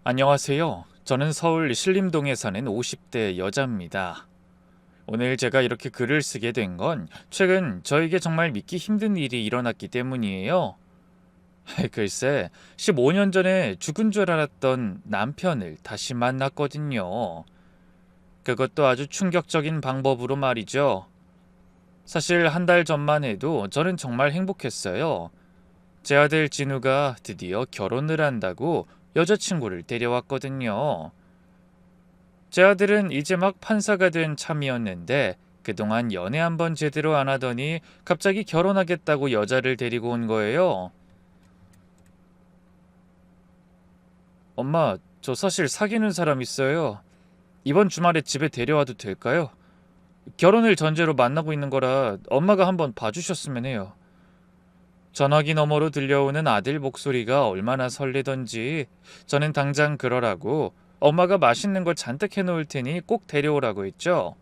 안녕하세요. 저는 서울 신림동에 사는 50대 여자입니다. 오늘 제가 이렇게 글을 쓰게 된 건 최근 저에게 정말 믿기 힘든 일이 일어났기 때문이에요. 글쎄, 15년 전에 죽은 줄 알았던 남편을 다시 만났거든요. 그것도 아주 충격적인 방법으로 말이죠. 사실 한 달 전만 해도 저는 정말 행복했어요. 제 아들 진우가 드디어 결혼을 한다고 여자친구를 데려왔거든요. 제 아들은 이제 막 판사가 된 참이었는데 그동안 연애 한번 제대로 안 하더니 갑자기 결혼하겠다고 여자를 데리고 온 거예요. 엄마, 저 사실 사귀는 사람 있어요. 이번 주말에 집에 데려와도 될까요? 결혼을 전제로 만나고 있는 거라 엄마가 한번 봐주셨으면 해요. 전화기 너머로 들려오는 아들 목소리가 얼마나 설레던지 저는 당장 그러라고 엄마가 맛있는 거 잔뜩 해놓을 테니 꼭 데려오라고 했죠.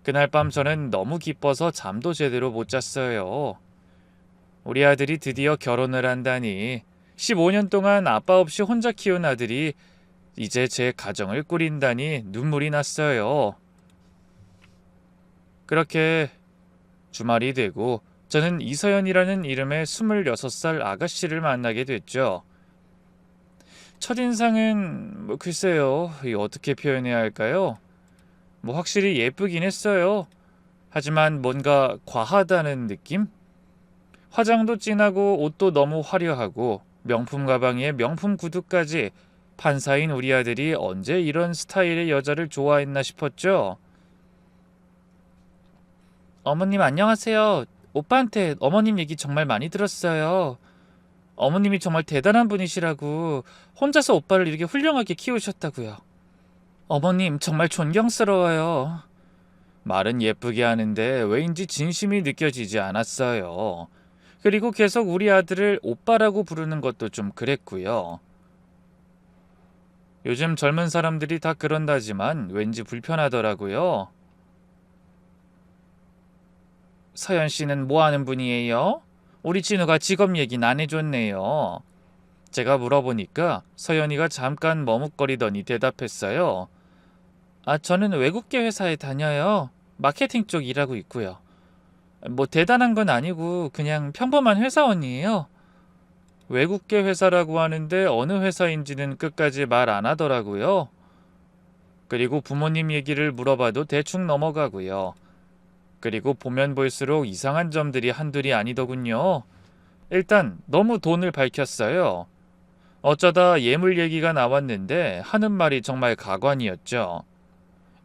그날 밤 저는 너무 기뻐서 잠도 제대로 못 잤어요. 우리 아들이 드디어 결혼을 한다니 15년 동안 아빠 없이 혼자 키운 아들이 이제 제 가정을 꾸린다니 눈물이 났어요. 그렇게 주말이 되고 저는 이서연이라는 이름의 26살 아가씨를 만나게 됐죠. 첫인상은 글쎄요. 어떻게 표현해야 할까요? 확실히 예쁘긴 했어요. 하지만 뭔가 과하다는 느낌? 화장도 진하고 옷도 너무 화려하고 명품 가방에 명품 구두까지 판사인 우리 아들이 언제 이런 스타일의 여자를 좋아했나 싶었죠. 어머님 안녕하세요. 오빠한테 어머님 얘기 정말 많이 들었어요. 어머님이 정말 대단한 분이시라고 혼자서 오빠를 이렇게 훌륭하게 키우셨다고요. 어머님 정말 존경스러워요. 말은 예쁘게 하는데 왜인지 진심이 느껴지지 않았어요. 그리고 계속 우리 아들을 오빠라고 부르는 것도 좀 그랬고요. 요즘 젊은 사람들이 다 그런다지만 왠지 불편하더라고요. 서연 씨는 뭐 하는 분이에요? 우리 진우가 직업 얘기는 안 해줬네요. 제가 물어보니까 서연이가 잠깐 머뭇거리더니 대답했어요. 저는 외국계 회사에 다녀요. 마케팅 쪽 일하고 있고요. 뭐 대단한 건 아니고 그냥 평범한 회사원이에요. 외국계 회사라고 하는데 어느 회사인지는 끝까지 말 안 하더라고요. 그리고 부모님 얘기를 물어봐도 대충 넘어가고요. 그리고 보면 볼수록 이상한 점들이 한둘이 아니더군요. 일단 너무 돈을 밝혔어요. 어쩌다 예물 얘기가 나왔는데 하는 말이 정말 가관이었죠.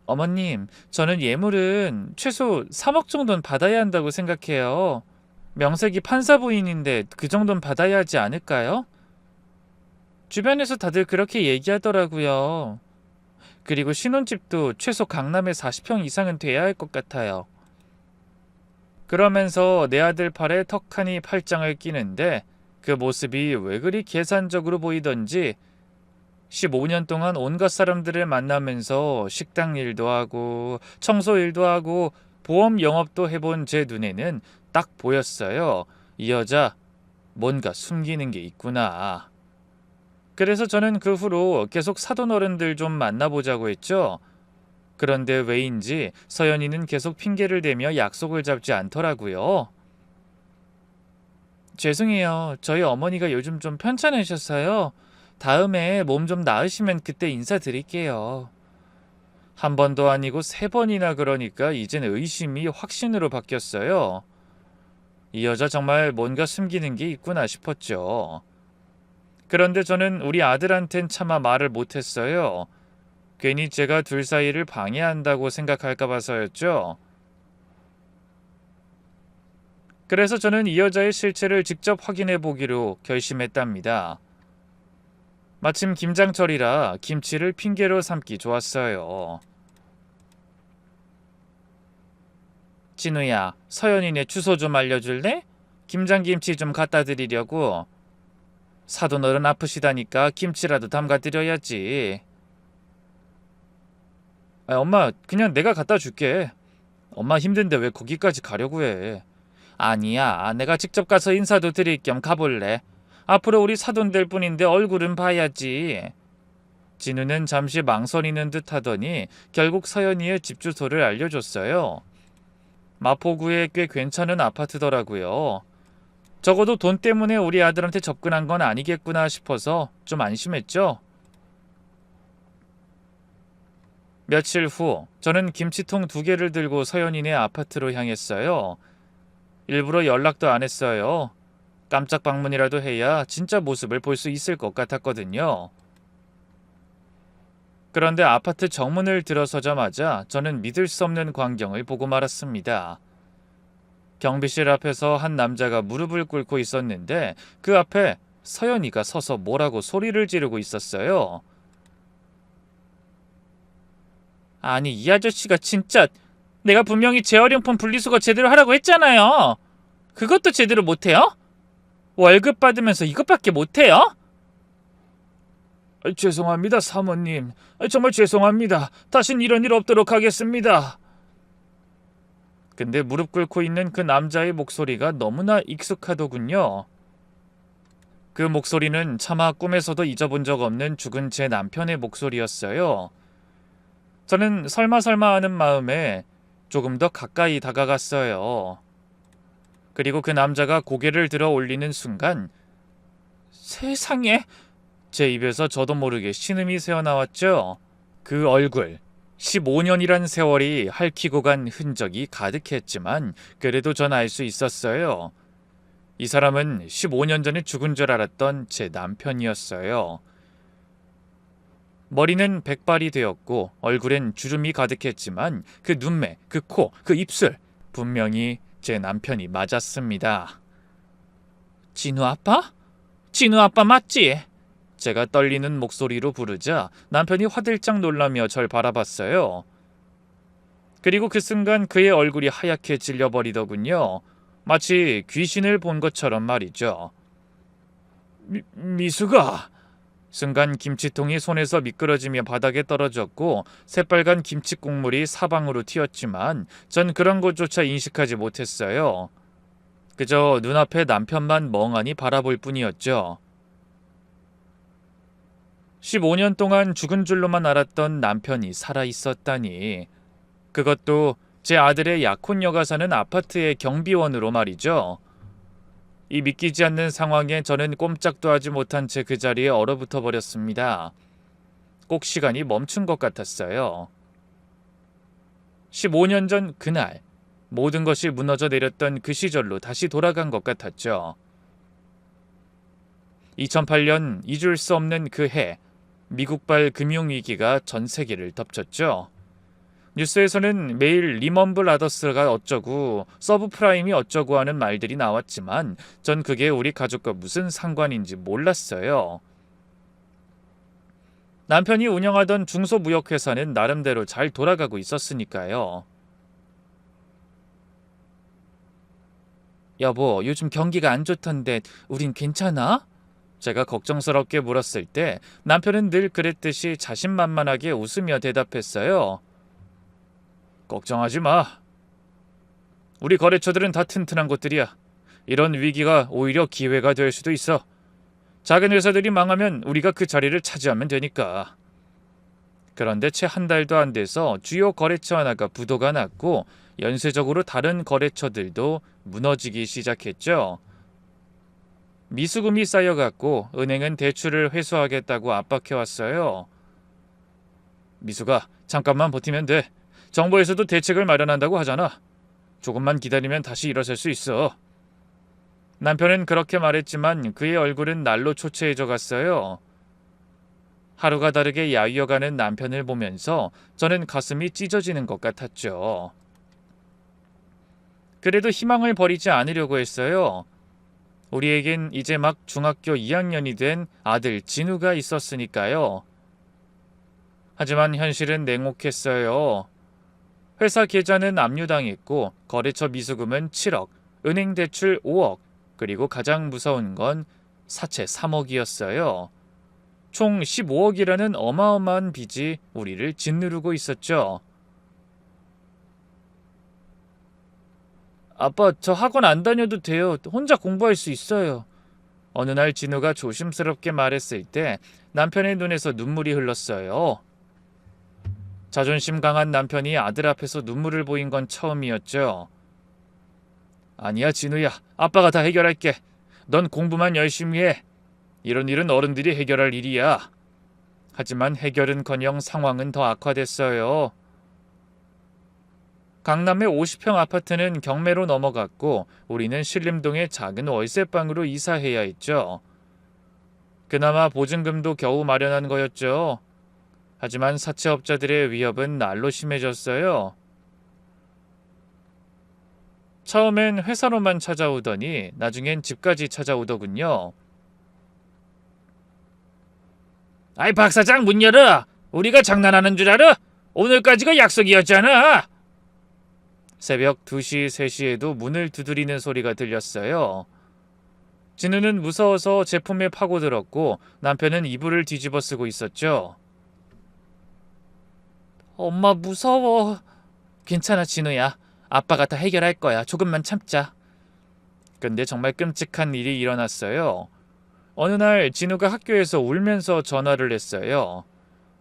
어머님, 저는 예물은 최소 3억 정도는 받아야 한다고 생각해요. 명색이 판사 부인인데 그 정도는 받아야 하지 않을까요? 주변에서 다들 그렇게 얘기하더라고요. 그리고 신혼집도 최소 강남에 40평 이상은 돼야 할 것 같아요. 그러면서 내 아들 팔에 턱하니 팔짱을 끼는데 그 모습이 왜 그리 계산적으로 보이던지 15년 동안 온갖 사람들을 만나면서 식당 일도 하고 청소 일도 하고 보험 영업도 해본 제 눈에는 딱 보였어요. 이 여자 뭔가 숨기는 게 있구나. 그래서 저는 그 후로 계속 사돈 어른들 좀 만나보자고 했죠. 그런데 왜인지 서연이는 계속 핑계를 대며 약속을 잡지 않더라고요. 죄송해요. 저희 어머니가 요즘 좀 편찮으셨어요. 다음에 몸 좀 나으시면 그때 인사드릴게요. 한 번도 아니고 3번이나 그러니까 이젠 의심이 확신으로 바뀌었어요. 이 여자 정말 뭔가 숨기는 게 있구나 싶었죠. 그런데 저는 우리 아들한텐 차마 말을 못했어요. 괜히 제가 둘 사이를 방해한다고 생각할까 봐서였죠. 그래서 저는 이 여자의 실체를 직접 확인해 보기로 결심했답니다. 마침 김장철이라 김치를 핑계로 삼기 좋았어요. 진우야, 서연이네 주소 좀 알려줄래? 김장김치 좀 갖다 드리려고. 사돈어른 아프시다니까 김치라도 담가 드려야지. 엄마, 그냥 내가 갖다 줄게. 엄마 힘든데 왜 거기까지 가려고 해. 아니야, 내가 직접 가서 인사도 드릴 겸 가볼래. 앞으로 우리 사돈 될 뿐인데 얼굴은 봐야지. 진우는 잠시 망설이는 듯 하더니 결국 서연이의 집 주소를 알려줬어요. 마포구에 꽤 괜찮은 아파트더라고요. 적어도 돈 때문에 우리 아들한테 접근한 건 아니겠구나 싶어서 좀 안심했죠. 며칠 후 저는 김치통 2개를 들고 서연이네 아파트로 향했어요. 일부러 연락도 안 했어요. 깜짝 방문이라도 해야 진짜 모습을 볼 수 있을 것 같았거든요. 그런데 아파트 정문을 들어서자마자 저는 믿을 수 없는 광경을 보고 말았습니다. 경비실 앞에서 한 남자가 무릎을 꿇고 있었는데 그 앞에 서연이가 서서 뭐라고 소리를 지르고 있었어요. 아니 이 아저씨가 진짜 내가 분명히 재활용품 분리수거 제대로 하라고 했잖아요. 그것도 제대로 못해요? 월급 받으면서 이것밖에 못해요? 죄송합니다 사모님. 정말 죄송합니다. 다신 이런 일 없도록 하겠습니다. 근데 무릎 꿇고 있는 그 남자의 목소리가 너무나 익숙하더군요. 그 목소리는 차마 꿈에서도 잊어본 적 없는 죽은 제 남편의 목소리였어요. 저는 설마 하는 마음에 조금 더 가까이 다가갔어요. 그리고 그 남자가 고개를 들어 올리는 순간 세상에, 제 입에서 저도 모르게 신음이 새어나왔죠. 그 얼굴, 15년이란 세월이 핥히고 간 흔적이 가득했지만 그래도 전 알 수 있었어요. 이 사람은 15년 전에 죽은 줄 알았던 제 남편이었어요. 머리는 백발이 되었고 얼굴엔 주름이 가득했지만 그 눈매, 그 코, 그 입술, 분명히 제 남편이 맞았습니다. 진우 아빠? 진우 아빠 맞지? 제가 떨리는 목소리로 부르자 남편이 화들짝 놀라며 절 바라봤어요. 그리고 그 순간 그의 얼굴이 하얗게 질려버리더군요. 마치 귀신을 본 것처럼 말이죠. 미수가! 순간 김치통이 손에서 미끄러지며 바닥에 떨어졌고 새빨간 김치 국물이 사방으로 튀었지만 전 그런 것조차 인식하지 못했어요. 그저 눈앞에 남편만 멍하니 바라볼 뿐이었죠. 15년 동안 죽은 줄로만 알았던 남편이 살아있었다니. 그것도 제 아들의 약혼녀가 사는 아파트의 경비원으로 말이죠. 이 믿기지 않는 상황에 저는 꼼짝도 하지 못한 채 그 자리에 얼어붙어 버렸습니다. 꼭 시간이 멈춘 것 같았어요. 15년 전 그날, 모든 것이 무너져 내렸던 그 시절로 다시 돌아간 것 같았죠. 2008년 잊을 수 없는 그 해, 미국발 금융위기가 전 세계를 덮쳤죠. 뉴스에서는 매일 리먼 브라더스가 어쩌고 서브프라임이 어쩌고 하는 말들이 나왔지만 전 그게 우리 가족과 무슨 상관인지 몰랐어요. 남편이 운영하던 중소무역회사는 나름대로 잘 돌아가고 있었으니까요. 여보, 요즘 경기가 안 좋던데 우린 괜찮아? 제가 걱정스럽게 물었을 때 남편은 늘 그랬듯이 자신만만하게 웃으며 대답했어요. 걱정하지 마. 우리 거래처들은 다 튼튼한 곳들이야. 이런 위기가 오히려 기회가 될 수도 있어. 작은 회사들이 망하면 우리가 그 자리를 차지하면 되니까. 그런데 채 한 달도 안 돼서 주요 거래처 하나가 부도가 났고 연쇄적으로 다른 거래처들도 무너지기 시작했죠. 미수금이 쌓여갔고 은행은 대출을 회수하겠다고 압박해왔어요. 미수가 잠깐만 버티면 돼. 정부에서도 대책을 마련한다고 하잖아. 조금만 기다리면 다시 일어설 수 있어. 남편은 그렇게 말했지만 그의 얼굴은 날로 초췌해져 갔어요. 하루가 다르게 야위어가는 남편을 보면서 저는 가슴이 찢어지는 것 같았죠. 그래도 희망을 버리지 않으려고 했어요. 우리에겐 이제 막 중학교 2학년이 된 아들 진우가 있었으니까요. 하지만 현실은 냉혹했어요. 회사 계좌는 압류당했고 거래처 미수금은 7억, 은행 대출 5억, 그리고 가장 무서운 건 사채 3억이었어요. 총 15억이라는 어마어마한 빚이 우리를 짓누르고 있었죠. 아빠, 저 학원 안 다녀도 돼요. 혼자 공부할 수 있어요. 어느 날 진우가 조심스럽게 말했을 때 남편의 눈에서 눈물이 흘렀어요. 자존심 강한 남편이 아들 앞에서 눈물을 보인 건 처음이었죠. 아니야, 진우야. 아빠가 다 해결할게. 넌 공부만 열심히 해. 이런 일은 어른들이 해결할 일이야. 하지만 해결은커녕 상황은 더 악화됐어요. 강남의 50평 아파트는 경매로 넘어갔고 우리는 신림동의 작은 월세방으로 이사해야 했죠. 그나마 보증금도 겨우 마련한 거였죠. 하지만 사채업자들의 위협은 날로 심해졌어요. 처음엔 회사로만 찾아오더니 나중엔 집까지 찾아오더군요. 아이, 박 사장 문 열어. 우리가 장난하는 줄 알아? 오늘까지가 약속이었잖아. 새벽 2시, 3시에도 문을 두드리는 소리가 들렸어요. 진우는 무서워서 제품에 파고들었고 남편은 이불을 뒤집어 쓰고 있었죠. 엄마 무서워. 괜찮아, 진우야. 아빠가 다 해결할 거야. 조금만 참자. 근데 정말 끔찍한 일이 일어났어요. 어느 날 진우가 학교에서 울면서 전화를 했어요.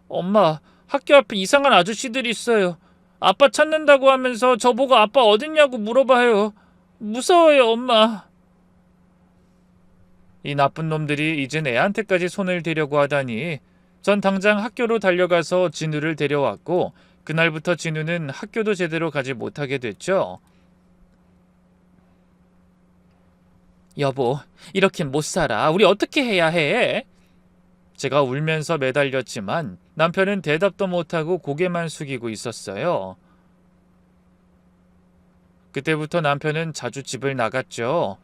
엄마, 학교 앞에 이상한 아저씨들이 있어요. 아빠 찾는다고 하면서 저보고 아빠 어딨냐고 물어봐요. 무서워요, 엄마. 이 나쁜 놈들이 이젠 애한테까지 손을 대려고 하다니. 전 당장 학교로 달려가서 진우를 데려왔고 그날부터 진우는 학교도 제대로 가지 못하게 됐죠. 여보, 이렇게는 못 살아. 우리 어떻게 해야 해? 제가 울면서 매달렸지만 남편은 대답도 못하고 고개만 숙이고 있었어요. 그때부터 남편은 자주 집을 나갔죠.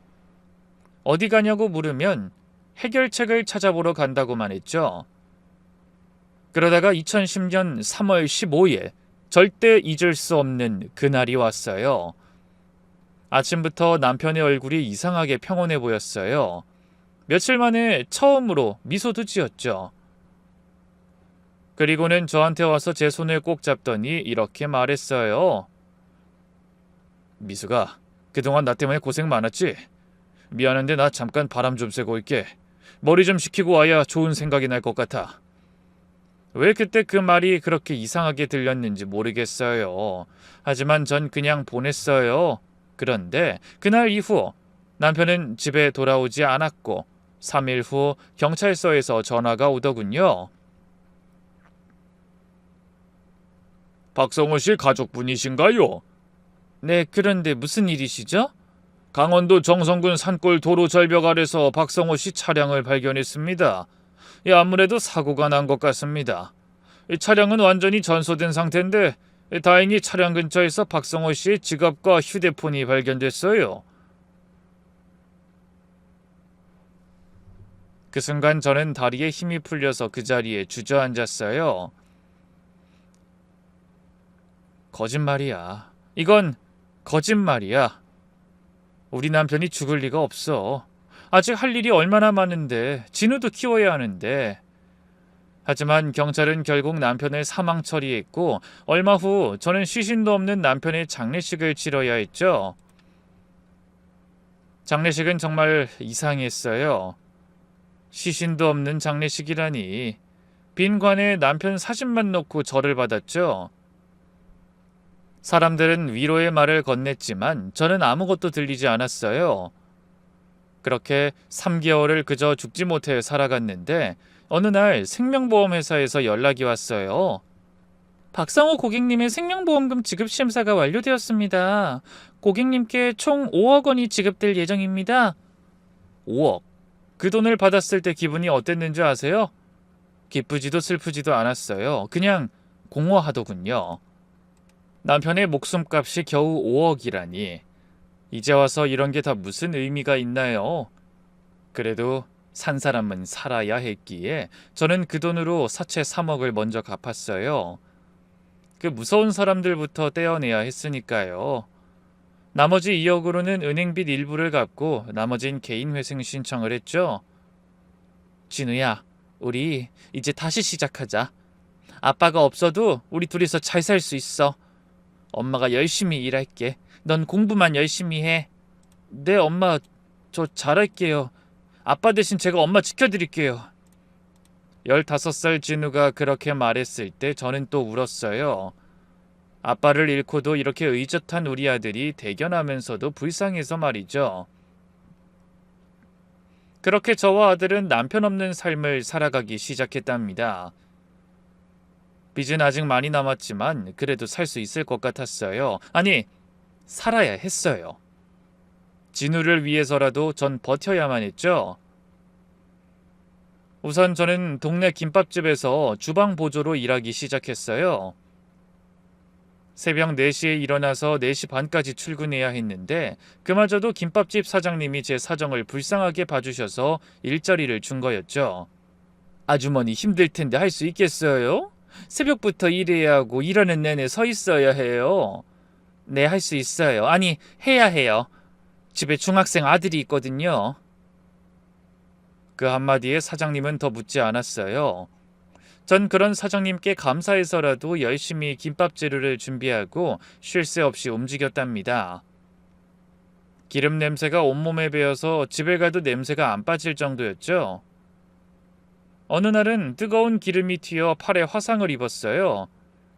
어디 가냐고 물으면 해결책을 찾아보러 간다고만 했죠. 그러다가 2010년 3월 15일 절대 잊을 수 없는 그날이 왔어요. 아침부터 남편의 얼굴이 이상하게 평온해 보였어요. 며칠 만에 처음으로 미소도 지었죠. 그리고는 저한테 와서 제 손을 꼭 잡더니 이렇게 말했어요. 미수가, 그동안 나 때문에 고생 많았지? 미안한데 나 잠깐 바람 좀 쐬고 올게. 머리 좀 식히고 와야 좋은 생각이 날 것 같아. 왜 그때 그 말이 그렇게 이상하게 들렸는지 모르겠어요. 하지만 전 그냥 보냈어요. 그런데 그날 이후 남편은 집에 돌아오지 않았고 3일 후 경찰서에서 전화가 오더군요. 박성호 씨 가족분이신가요? 네, 그런데 무슨 일이시죠? 강원도 정선군 산골 도로 절벽 아래서 박성호 씨 차량을 발견했습니다. 아무래도 사고가 난 것 같습니다. 이 차량은 완전히 전소된 상태인데 다행히 차량 근처에서 박성호 씨의 지갑과 휴대폰이 발견됐어요. 그 순간 저는 다리에 힘이 풀려서 그 자리에 주저앉았어요. 거짓말이야. 이건 거짓말이야. 우리 남편이 죽을 리가 없어. 아직 할 일이 얼마나 많은데, 진우도 키워야 하는데. 하지만 경찰은 결국 남편을 사망 처리했고 얼마 후 저는 시신도 없는 남편의 장례식을 치러야 했죠. 장례식은 정말 이상했어요. 시신도 없는 장례식이라니. 빈 관에 남편 사진만 놓고 절을 받았죠. 사람들은 위로의 말을 건넸지만 저는 아무것도 들리지 않았어요. 그렇게 3개월을 그저 죽지 못해 살아갔는데 어느 날 생명보험 회사에서 연락이 왔어요. 박성호 고객님의 생명보험금 지급 심사가 완료되었습니다. 고객님께 총 5억 원이 지급될 예정입니다. 5억. 그 돈을 받았을 때 기분이 어땠는지 아세요? 기쁘지도 슬프지도 않았어요. 그냥 공허하더군요. 남편의 목숨값이 겨우 5억이라니. 이제 와서 이런 게 다 무슨 의미가 있나요? 그래도 산 사람은 살아야 했기에 저는 그 돈으로 사채 3억을 먼저 갚았어요. 그 무서운 사람들부터 떼어내야 했으니까요. 나머지 2억으로는 은행빚 일부를 갚고 나머진 개인 회생 신청을 했죠. 진우야, 우리 이제 다시 시작하자. 아빠가 없어도 우리 둘이서 잘 살 수 있어. 엄마가 열심히 일할게. 넌 공부만 열심히 해. 네, 엄마, 저 잘할게요. 아빠 대신 제가 엄마 지켜드릴게요. 15살 진우가 그렇게 말했을 때 저는 또 울었어요. 아빠를 잃고도 이렇게 의젓한 우리 아들이 대견하면서도 불쌍해서 말이죠. 그렇게 저와 아들은 남편 없는 삶을 살아가기 시작했답니다. 빚은 아직 많이 남았지만 그래도 살 수 있을 것 같았어요. 아니, 살아야 했어요. 진우를 위해서라도 전 버텨야만 했죠. 우선 저는 동네 김밥집에서 주방 보조로 일하기 시작했어요. 새벽 4시에 일어나서 4시 반까지 출근해야 했는데 그마저도 김밥집 사장님이 제 사정을 불쌍하게 봐주셔서 일자리를 준 거였죠. 아주머니 힘들 텐데 할 수 있겠어요? 새벽부터 일해야 하고 일하는 내내 서 있어야 해요. 네, 할 수 있어요. 아니, 해야 해요. 집에 중학생 아들이 있거든요. 그 한마디에 사장님은 더 묻지 않았어요. 전 그런 사장님께 감사해서라도 열심히 김밥 재료를 준비하고 쉴 새 없이 움직였답니다. 기름 냄새가 온몸에 배어서 집에 가도 냄새가 안 빠질 정도였죠. 어느 날은 뜨거운 기름이 튀어 팔에 화상을 입었어요.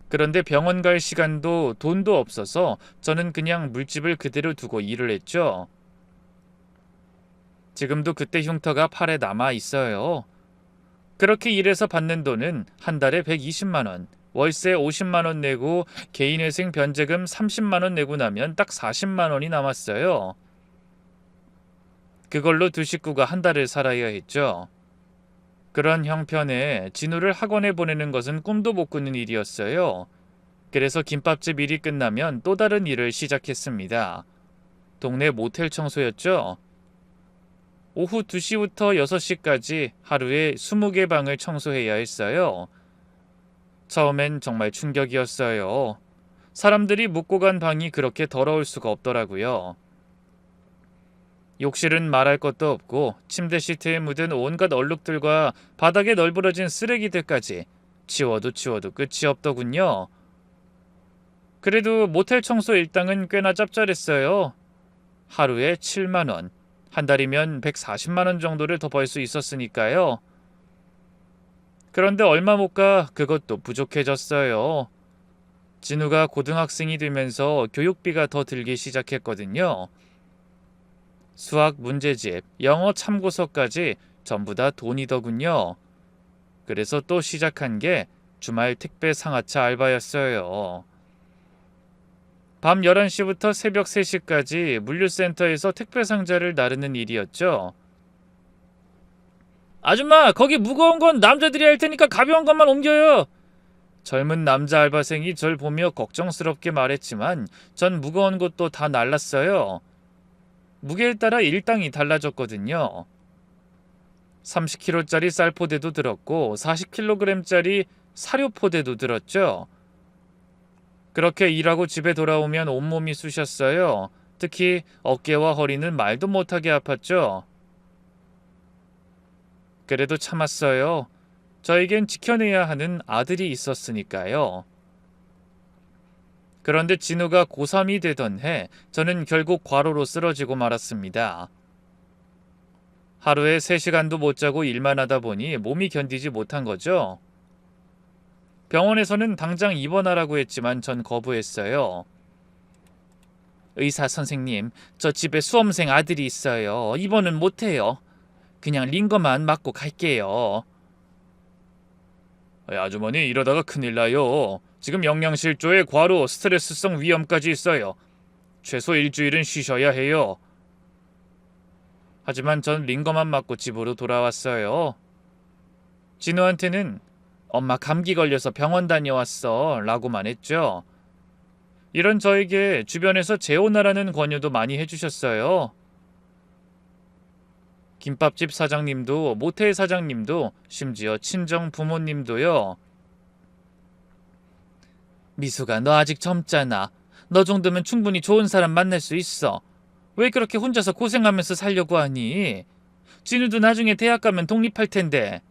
그런데 병원 갈 시간도 돈도 없어서 저는 그냥 물집을 그대로 두고 일을 했죠. 지금도 그때 흉터가 팔에 남아 있어요. 그렇게 일해서 받는 돈은 한 달에 120만 원, 월세 50만 원 내고 개인회생 변제금 30만 원 내고 나면 딱 40만 원이 남았어요. 그걸로 두 식구가 한 달을 살아야 했죠. 그런 형편에 진우를 학원에 보내는 것은 꿈도 못 꾸는 일이었어요. 그래서 김밥집 일이 끝나면 또 다른 일을 시작했습니다. 동네 모텔 청소였죠. 오후 2시부터 6시까지 하루에 20개 방을 청소해야 했어요. 처음엔 정말 충격이었어요. 사람들이 묵고 간 방이 그렇게 더러울 수가 없더라고요. 욕실은 말할 것도 없고 침대 시트에 묻은 온갖 얼룩들과 바닥에 널브러진 쓰레기들까지 치워도 끝이 없더군요. 그래도 모텔 청소 일당은 꽤나 짭짤했어요. 하루에 7만 원. 한 달이면 140만 원 정도를 더 벌 수 있었으니까요. 그런데 얼마 못 가 그것도 부족해졌어요. 진우가 고등학생이 되면서 교육비가 더 들기 시작했거든요. 수학 문제집, 영어 참고서까지 전부 다 돈이더군요. 그래서 또 시작한 게 주말 택배 상하차 알바였어요. 밤 11시부터 새벽 3시까지 물류센터에서 택배 상자를 나르는 일이었죠. 아줌마, 거기 무거운 건 남자들이 할 테니까 가벼운 것만 옮겨요. 젊은 남자 알바생이 절 보며 걱정스럽게 말했지만 전 무거운 것도 다 날랐어요. 무게에 따라 일당이 달라졌거든요. 30kg짜리 쌀포대도 들었고 40kg짜리 사료포대도 들었죠. 그렇게 일하고 집에 돌아오면 온몸이 쑤셨어요. 특히 어깨와 허리는 말도 못하게 아팠죠. 그래도 참았어요. 저에겐 지켜내야 하는 아들이 있었으니까요. 그런데 진우가 고3이 되던 해 저는 결국 과로로 쓰러지고 말았습니다. 하루에 3시간도 못 자고 일만 하다 보니 몸이 견디지 못한 거죠. 병원에서는 당장 입원하라고 했지만 전 거부했어요. 의사 선생님, 저 집에 수험생 아들이 있어요. 입원은 못해요. 그냥 링거만 맞고 갈게요. 아주머니, 이러다가 큰일 나요. 지금 영양실조에 과로, 스트레스성 위염까지 있어요. 최소 일주일은 쉬셔야 해요. 하지만 전 링거만 맞고 집으로 돌아왔어요. 진우한테는 엄마 감기 걸려서 병원 다녀왔어 라고만 했죠. 이런 저에게 주변에서 재혼하라는 권유도 많이 해주셨어요. 김밥집 사장님도 모텔 사장님도 심지어 친정 부모님도요. 미수가, 너 아직 젊잖아. 너 정도면 충분히 좋은 사람 만날 수 있어. 왜 그렇게 혼자서 고생하면서 살려고 하니? 진우도 나중에 대학 가면 독립할 텐데.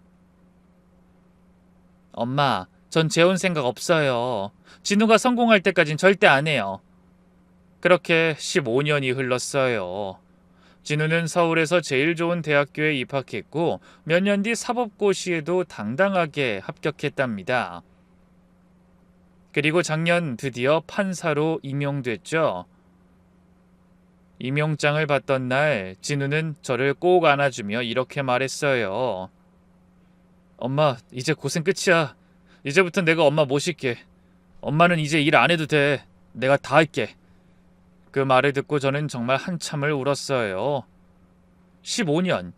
엄마, 전 재혼 생각 없어요. 진우가 성공할 때까진 절대 안 해요. 그렇게 15년이 흘렀어요. 진우는 서울에서 제일 좋은 대학교에 입학했고 몇 년 뒤 사법고시에도 당당하게 합격했답니다. 그리고 작년 드디어 판사로 임용됐죠. 임용장을 받던 날 진우는 저를 꼭 안아주며 이렇게 말했어요. 엄마, 이제 고생 끝이야. 이제부터 내가 엄마 모실게. 엄마는 이제 일 안 해도 돼. 내가 다 할게. 그 말을 듣고 저는 정말 한참을 울었어요. 15년.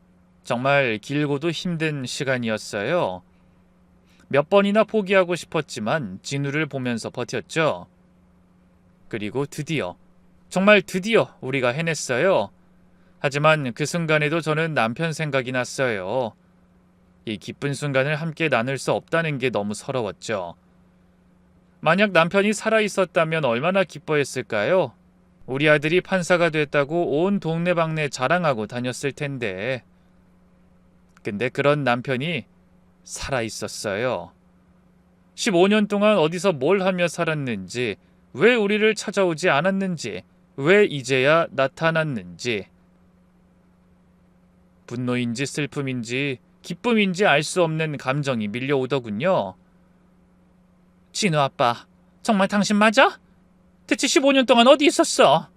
정말 길고도 힘든 시간이었어요. 몇 번이나 포기하고 싶었지만 진우를 보면서 버텼죠. 그리고 드디어, 정말 드디어 우리가 해냈어요. 하지만 그 순간에도 저는 남편 생각이 났어요. 이 기쁜 순간을 함께 나눌 수 없다는 게 너무 서러웠죠. 만약 남편이 살아있었다면 얼마나 기뻐했을까요? 우리 아들이 판사가 됐다고 온 동네방네 자랑하고 다녔을 텐데. 근데 그런 남편이 살아있었어요. 15년 동안 어디서 뭘 하며 살았는지, 왜 우리를 찾아오지 않았는지, 왜 이제야 나타났는지. 분노인지 슬픔인지 기쁨인지 알 수 없는 감정이 밀려오더군요. 진우 아빠, 정말 당신 맞아? 대체 15년 동안 어디 있었어?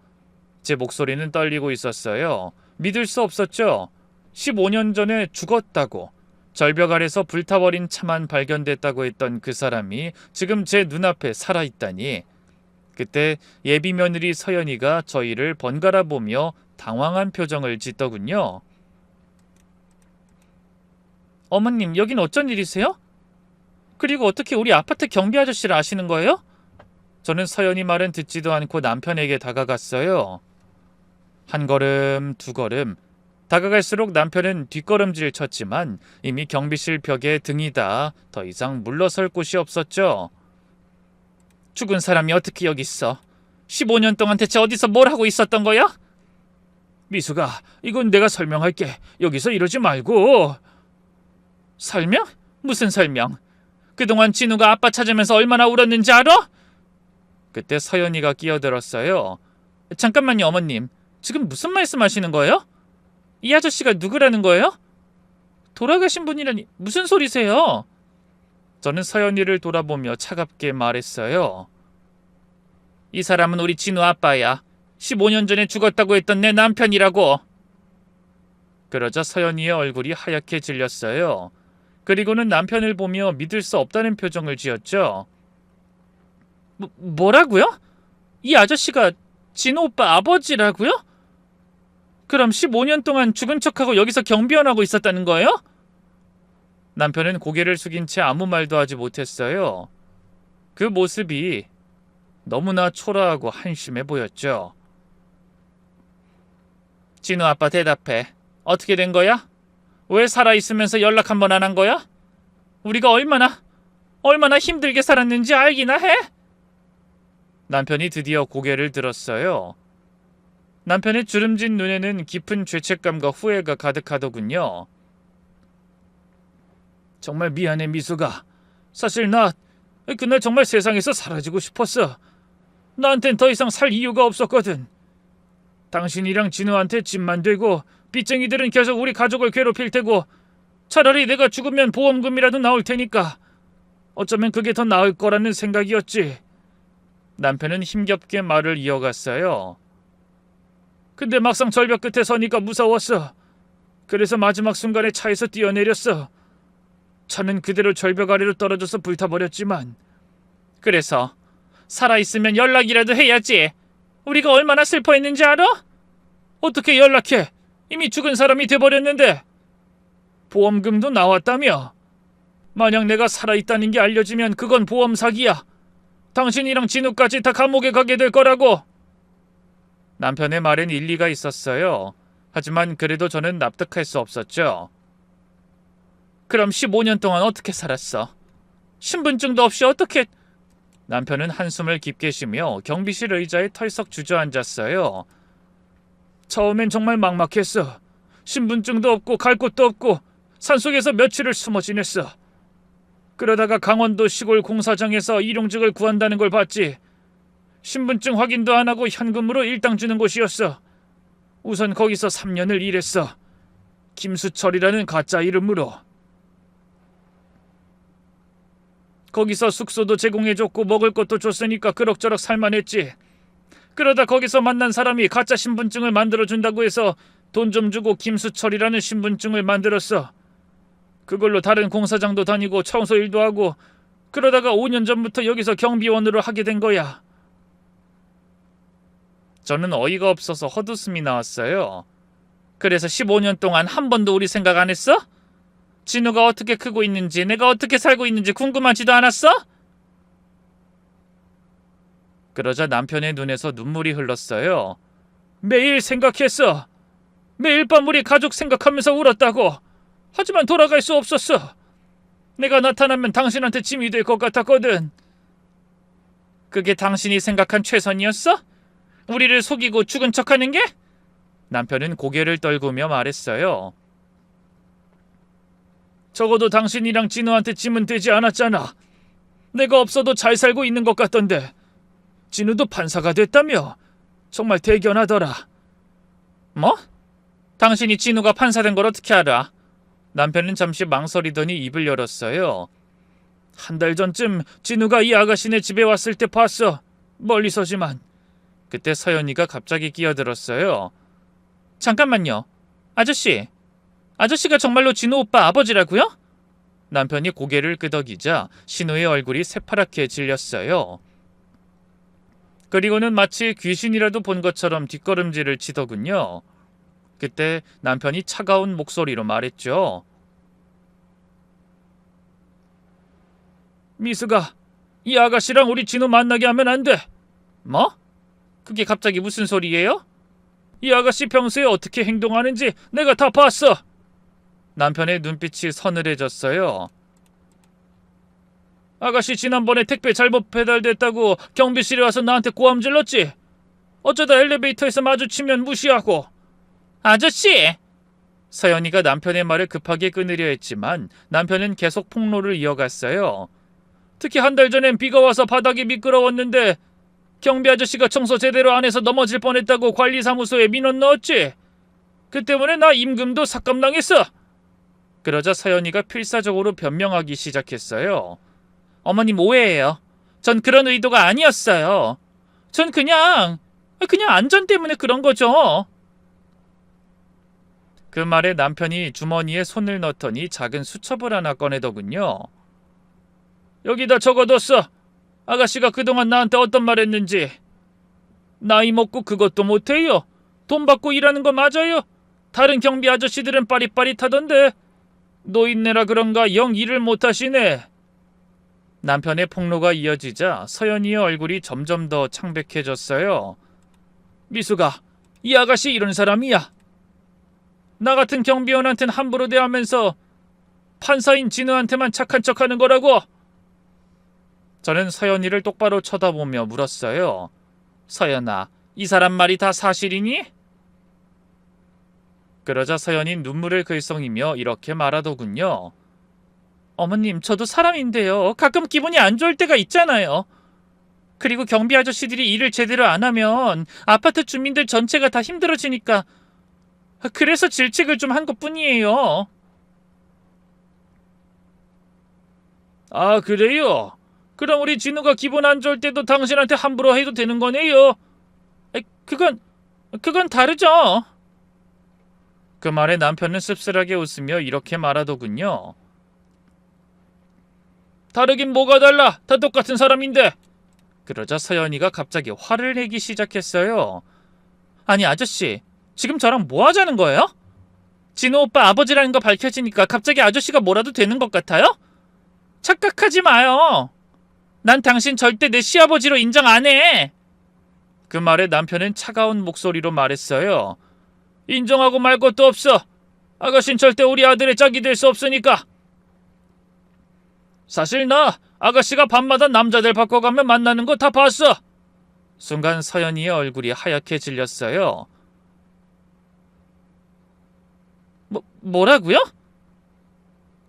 제 목소리는 떨리고 있었어요. 믿을 수 없었죠. 15년 전에 죽었다고, 절벽 아래서 불타버린 차만 발견됐다고 했던 그 사람이 지금 제 눈앞에 살아있다니. 그때 예비 며느리 서연이가 저희를 번갈아 보며 당황한 표정을 짓더군요. 어머님, 여긴 어쩐 일이세요? 그리고 어떻게 우리 아파트 경비 아저씨를 아시는 거예요? 저는 서연이 말은 듣지도 않고 남편에게 다가갔어요. 한 걸음, 두 걸음. 다가갈수록 남편은 뒷걸음질 쳤지만 이미 경비실 벽에 등이 닿아 더 이상 물러설 곳이 없었죠. 죽은 사람이 어떻게 여기 있어? 15년 동안 대체 어디서 뭘 하고 있었던 거야? 미수가, 이건 내가 설명할게. 여기서 이러지 말고. 설명? 무슨 설명? 그동안 진우가 아빠 찾으면서 얼마나 울었는지 알아? 그때 서연이가 끼어들었어요. 잠깐만요, 어머님. 지금 무슨 말씀하시는 거예요? 이 아저씨가 누구라는 거예요? 돌아가신 분이라니 무슨 소리세요? 저는 서연이를 돌아보며 차갑게 말했어요. 이 사람은 우리 진우 아빠야. 15년 전에 죽었다고 했던 내 남편이라고. 그러자 서연이의 얼굴이 하얗게 질렸어요. 그리고는 남편을 보며 믿을 수 없다는 표정을 지었죠. 뭐라고요? 이 아저씨가 진우 오빠 아버지라고요? 그럼 15년 동안 죽은 척하고 여기서 경비원하고 있었다는 거예요? 남편은 고개를 숙인 채 아무 말도 하지 못했어요. 그 모습이 너무나 초라하고 한심해 보였죠. 진우 아빠 대답해. 어떻게 된 거야? 왜 살아있으면서 연락 한 번 안 한 거야? 우리가 얼마나 힘들게 살았는지 알기나 해? 남편이 드디어 고개를 들었어요. 남편의 주름진 눈에는 깊은 죄책감과 후회가 가득하더군요. 정말 미안해, 미수가. 사실 나 그날 정말 세상에서 사라지고 싶었어. 나한텐 더 이상 살 이유가 없었거든. 당신이랑 진우한테 짐만 되고 빚쟁이들은 계속 우리 가족을 괴롭힐 테고 차라리 내가 죽으면 보험금이라도 나올 테니까 어쩌면 그게 더 나을 거라는 생각이었지. 남편은 힘겹게 말을 이어갔어요. 근데 막상 절벽 끝에 서니까 무서웠어. 그래서 마지막 순간에 차에서 뛰어내렸어. 차는 그대로 절벽 아래로 떨어져서 불타버렸지만. 그래서 살아있으면 연락이라도 해야지. 우리가 얼마나 슬퍼했는지 알아? 어떻게 연락해? 이미 죽은 사람이 돼버렸는데. 보험금도 나왔다며. 만약 내가 살아있다는 게 알려지면 그건 보험 사기야. 당신이랑 진우까지 다 감옥에 가게 될 거라고. 남편의 말엔 일리가 있었어요. 하지만 그래도 저는 납득할 수 없었죠. 그럼 15년 동안 어떻게 살았어? 신분증도 없이 어떻게... 남편은 한숨을 깊게 쉬며 경비실 의자에 털썩 주저앉았어요. 처음엔 정말 막막했어. 신분증도 없고 갈 곳도 없고 산속에서 며칠을 숨어 지냈어. 그러다가 강원도 시골 공사장에서 일용직을 구한다는 걸 봤지. 신분증 확인도 안 하고 현금으로 일당 주는 곳이었어. 우선 거기서 3년을 일했어. 김수철이라는 가짜 이름으로. 거기서 숙소도 제공해줬고 먹을 것도 줬으니까 그럭저럭 살만했지. 그러다 거기서 만난 사람이 가짜 신분증을 만들어준다고 해서 돈 좀 주고 김수철이라는 신분증을 만들었어. 그걸로 다른 공사장도 다니고 청소 일도 하고 그러다가 5년 전부터 여기서 경비원으로 하게 된 거야. 저는 어이가 없어서 헛웃음이 나왔어요. 그래서 15년 동안 한 번도 우리 생각 안 했어? 진우가 어떻게 크고 있는지, 내가 어떻게 살고 있는지 궁금하지도 않았어? 그러자 남편의 눈에서 눈물이 흘렀어요. 매일 생각했어. 매일 밤 우리 가족 생각하면서 울었다고. 하지만 돌아갈 수 없었어. 내가 나타나면 당신한테 짐이 될 것 같았거든. 그게 당신이 생각한 최선이었어? 우리를 속이고 죽은 척하는 게? 남편은 고개를 떨구며 말했어요. 적어도 당신이랑 진우한테 짐은 되지 않았잖아. 내가 없어도 잘 살고 있는 것 같던데. 진우도 판사가 됐다며. 정말 대견하더라. 뭐? 당신이 진우가 판사 된 걸 어떻게 알아? 남편은 잠시 망설이더니 입을 열었어요. 한 달 전쯤 진우가 이 아가씨네 집에 왔을 때 봤어. 멀리서지만. 그때 서연이가 갑자기 끼어들었어요. 잠깐만요. 아저씨가 정말로 진우 오빠 아버지라고요? 남편이 고개를 끄덕이자 신우의 얼굴이 새파랗게 질렸어요. 그리고는 마치 귀신이라도 본 것처럼 뒷걸음질을 치더군요. 그때 남편이 차가운 목소리로 말했죠. 미수가, 이 아가씨랑 우리 진우 만나게 하면 안 돼. 뭐? 그게 갑자기 무슨 소리예요? 이 아가씨 평소에 어떻게 행동하는지 내가 다 봤어. 남편의 눈빛이 서늘해졌어요. 아가씨 지난번에 택배 잘못 배달됐다고 경비실에 와서 나한테 고함 질렀지? 어쩌다 엘리베이터에서 마주치면 무시하고. 아저씨! 서연이가 남편의 말을 급하게 끊으려 했지만 남편은 계속 폭로를 이어갔어요. 특히 한 달 전엔 비가 와서 바닥이 미끄러웠는데 경비 아저씨가 청소 제대로 안 해서 넘어질 뻔했다고 관리사무소에 민원 넣었지? 그 때문에 나 임금도 삭감당했어. 그러자 서연이가 필사적으로 변명하기 시작했어요. 어머님 오해예요. 전 그런 의도가 아니었어요. 전 그냥 안전 때문에 그런 거죠. 그 말에 남편이 주머니에 손을 넣더니 작은 수첩을 하나 꺼내더군요. 여기다 적어뒀어. 아가씨가 그동안 나한테 어떤 말 했는지. 나이 먹고 그것도 못해요. 돈 받고 일하는 거 맞아요. 다른 경비 아저씨들은 빠릿빠릿하던데 노인네라 그런가 영 일을 못하시네. 남편의 폭로가 이어지자 서연이의 얼굴이 점점 더 창백해졌어요. 미수가, 이 아가씨 이런 사람이야. 나 같은 경비원한테는 함부로 대하면서 판사인 진우한테만 착한 척하는 거라고. 저는 서연이를 똑바로 쳐다보며 물었어요. 서연아, 이 사람 말이 다 사실이니? 그러자 서연이 눈물을 글썽이며 이렇게 말하더군요. 어머님, 저도 사람인데요. 가끔 기분이 안 좋을 때가 있잖아요. 그리고 경비 아저씨들이 일을 제대로 안 하면 아파트 주민들 전체가 다 힘들어지니까 그래서 질책을 좀 한 것뿐이에요. 아, 그래요? 그럼 우리 진우가 기분 안 좋을 때도 당신한테 함부로 해도 되는 거네요? 그건 다르죠. 그 말에 남편은 씁쓸하게 웃으며 이렇게 말하더군요. 다르긴 뭐가 달라. 다 똑같은 사람인데. 그러자 서연이가 갑자기 화를 내기 시작했어요. 아니 아저씨, 지금 저랑 뭐 하자는 거예요? 진우 오빠 아버지라는 거 밝혀지니까 갑자기 아저씨가 뭐라도 되는 것 같아요? 착각하지 마요. 난 당신 절대 내 시아버지로 인정 안 해. 그 말에 남편은 차가운 목소리로 말했어요. 인정하고 말 것도 없어. 아가씨는 절대 우리 아들의 짝이 될 수 없으니까. 사실 나 아가씨가 밤마다 남자들 바꿔가며 만나는 거 다 봤어. 순간 서연이의 얼굴이 하얗게 질렸어요. 뭐라고요?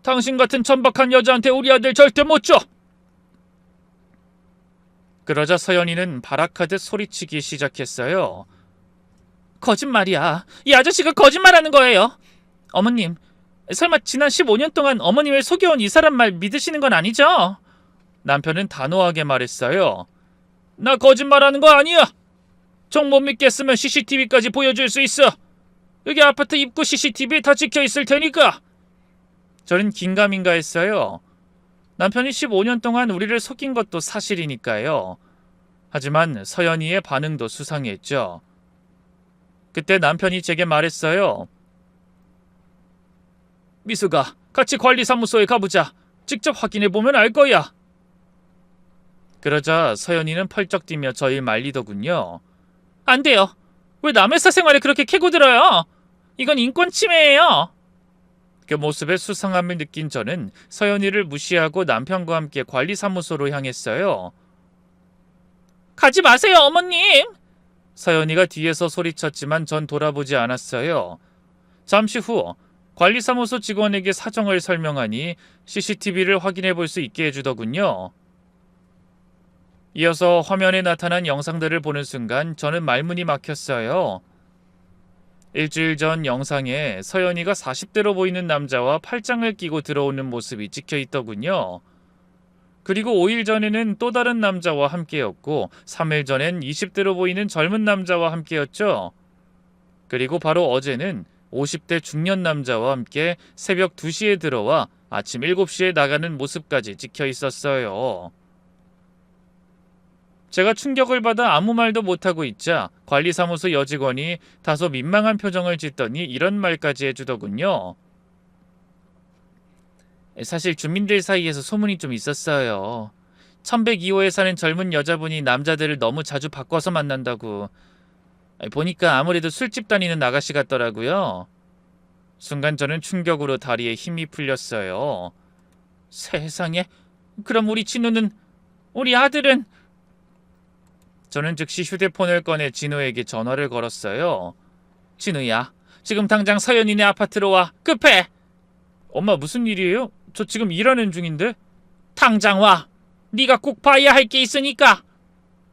당신 같은 천박한 여자한테 우리 아들 절대 못 줘. 그러자 서연이는 발악하듯 소리치기 시작했어요. 거짓말이야. 이 아저씨가 거짓말하는 거예요. 어머님, 설마 지난 15년 동안 어머님을 속여온 이 사람 말 믿으시는 건 아니죠? 남편은 단호하게 말했어요. 나 거짓말하는 거 아니야. 정 못 믿겠으면 CCTV까지 보여줄 수 있어. 여기 아파트 입구 CCTV에 다 찍혀 있을 테니까. 저는 긴가민가 했어요. 남편이 15년 동안 우리를 속인 것도 사실이니까요. 하지만 서연이의 반응도 수상했죠. 그때 남편이 제게 말했어요. 미수가, 같이 관리사무소에 가보자. 직접 확인해보면 알 거야. 그러자 서연이는 펄쩍 뛰며 저를 말리더군요. 안 돼요. 왜 남의 사생활에 그렇게 캐고 들어요? 이건 인권 침해예요. 그 모습에 수상함을 느낀 저는 서연이를 무시하고 남편과 함께 관리사무소로 향했어요. 가지 마세요, 어머님. 서연이가 뒤에서 소리쳤지만 전 돌아보지 않았어요. 잠시 후 관리사무소 직원에게 사정을 설명하니 CCTV를 확인해 볼 수 있게 해주더군요. 이어서 화면에 나타난 영상들을 보는 순간 저는 말문이 막혔어요. 일주일 전 영상에 서연이가 40대로 보이는 남자와 팔짱을 끼고 들어오는 모습이 찍혀 있더군요. 그리고 5일 전에는 또 다른 남자와 함께였고 3일 전엔 20대로 보이는 젊은 남자와 함께였죠. 그리고 바로 어제는 50대 중년 남자와 함께 새벽 2시에 들어와 아침 7시에 나가는 모습까지 찍혀 있었어요. 제가 충격을 받아 아무 말도 못하고 있자 관리사무소 여직원이 다소 민망한 표정을 짓더니 이런 말까지 해주더군요. 사실 주민들 사이에서 소문이 좀 있었어요. 1102호에 사는 젊은 여자분이 남자들을 너무 자주 바꿔서 만난다고. 보니까 아무래도 술집 다니는 아가씨 같더라고요. 순간 저는 충격으로 다리에 힘이 풀렸어요. 세상에, 그럼 우리 진우는, 우리 아들은... 저는 즉시 휴대폰을 꺼내 진우에게 전화를 걸었어요. 진우야, 지금 당장 서연이네 아파트로 와. 급해! 엄마, 무슨 일이에요? 저 지금 일하는 중인데. 당장 와. 네가 꼭 봐야 할 게 있으니까.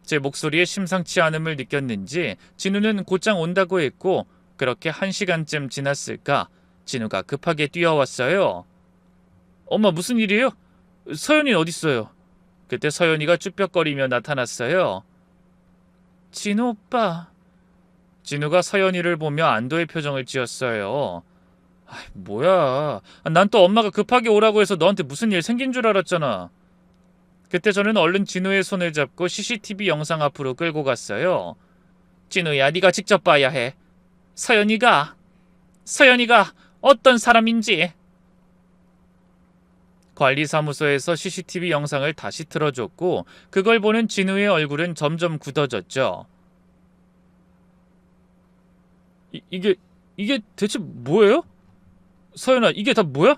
제 목소리에 심상치 않음을 느꼈는지 진우는 곧장 온다고 했고 그렇게 1시간쯤 지났을까 진우가 급하게 뛰어왔어요. 엄마, 무슨 일이에요? 서연이 어딨어요? 그때 서연이가 쭈뼛거리며 나타났어요. 진우 오빠. 진우가 서연이를 보며 안도의 표정을 지었어요. 뭐야. 난 또 엄마가 급하게 오라고 해서 너한테 무슨 일 생긴 줄 알았잖아. 그때 저는 얼른 진우의 손을 잡고 CCTV 영상 앞으로 끌고 갔어요. 진우야, 네가 직접 봐야 해. 서연이가 어떤 사람인지. 관리사무소에서 CCTV 영상을 다시 틀어줬고 그걸 보는 진우의 얼굴은 점점 굳어졌죠. 이게 대체 뭐예요? 서연아, 이게 다 뭐야?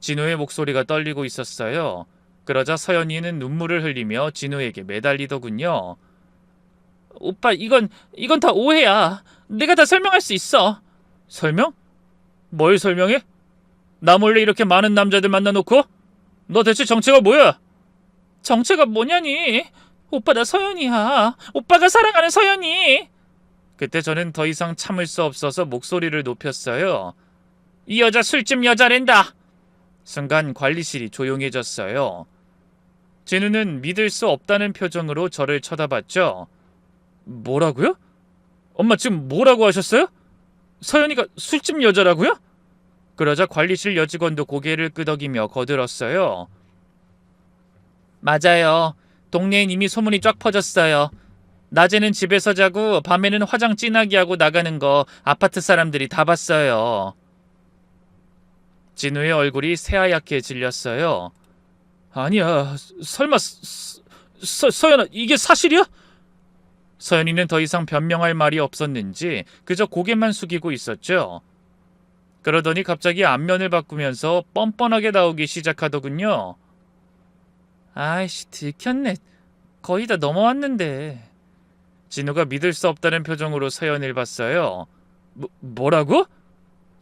진우의 목소리가 떨리고 있었어요. 그러자 서연이는 눈물을 흘리며 진우에게 매달리더군요. 오빠, 이건 다 오해야. 내가 다 설명할 수 있어. 설명? 뭘 설명해? 나 몰래 이렇게 많은 남자들 만나놓고? 너 대체 정체가 뭐야? 정체가 뭐냐니? 오빠, 나 서연이야. 오빠가 사랑하는 서연이. 그때 저는 더 이상 참을 수 없어서 목소리를 높였어요. 이 여자 술집 여자랜다. 순간 관리실이 조용해졌어요. 진우는 믿을 수 없다는 표정으로 저를 쳐다봤죠. 뭐라고요? 엄마, 지금 뭐라고 하셨어요? 서연이가 술집 여자라고요? 그러자 관리실 여직원도 고개를 끄덕이며 거들었어요. 맞아요. 동네엔 이미 소문이 쫙 퍼졌어요. 낮에는 집에서 자고 밤에는 화장 진하게 하고 나가는 거 아파트 사람들이 다 봤어요. 진우의 얼굴이 새하얗게 질렸어요. 아니야, 설마 서연아, 이게 사실이야? 서연이는 더 이상 변명할 말이 없었는지 그저 고개만 숙이고 있었죠. 그러더니 갑자기 안면을 바꾸면서 뻔뻔하게 나오기 시작하더군요. 아이씨, 들켰네. 거의 다 넘어왔는데. 진우가 믿을 수 없다는 표정으로 서연이를 봤어요. 뭐라고?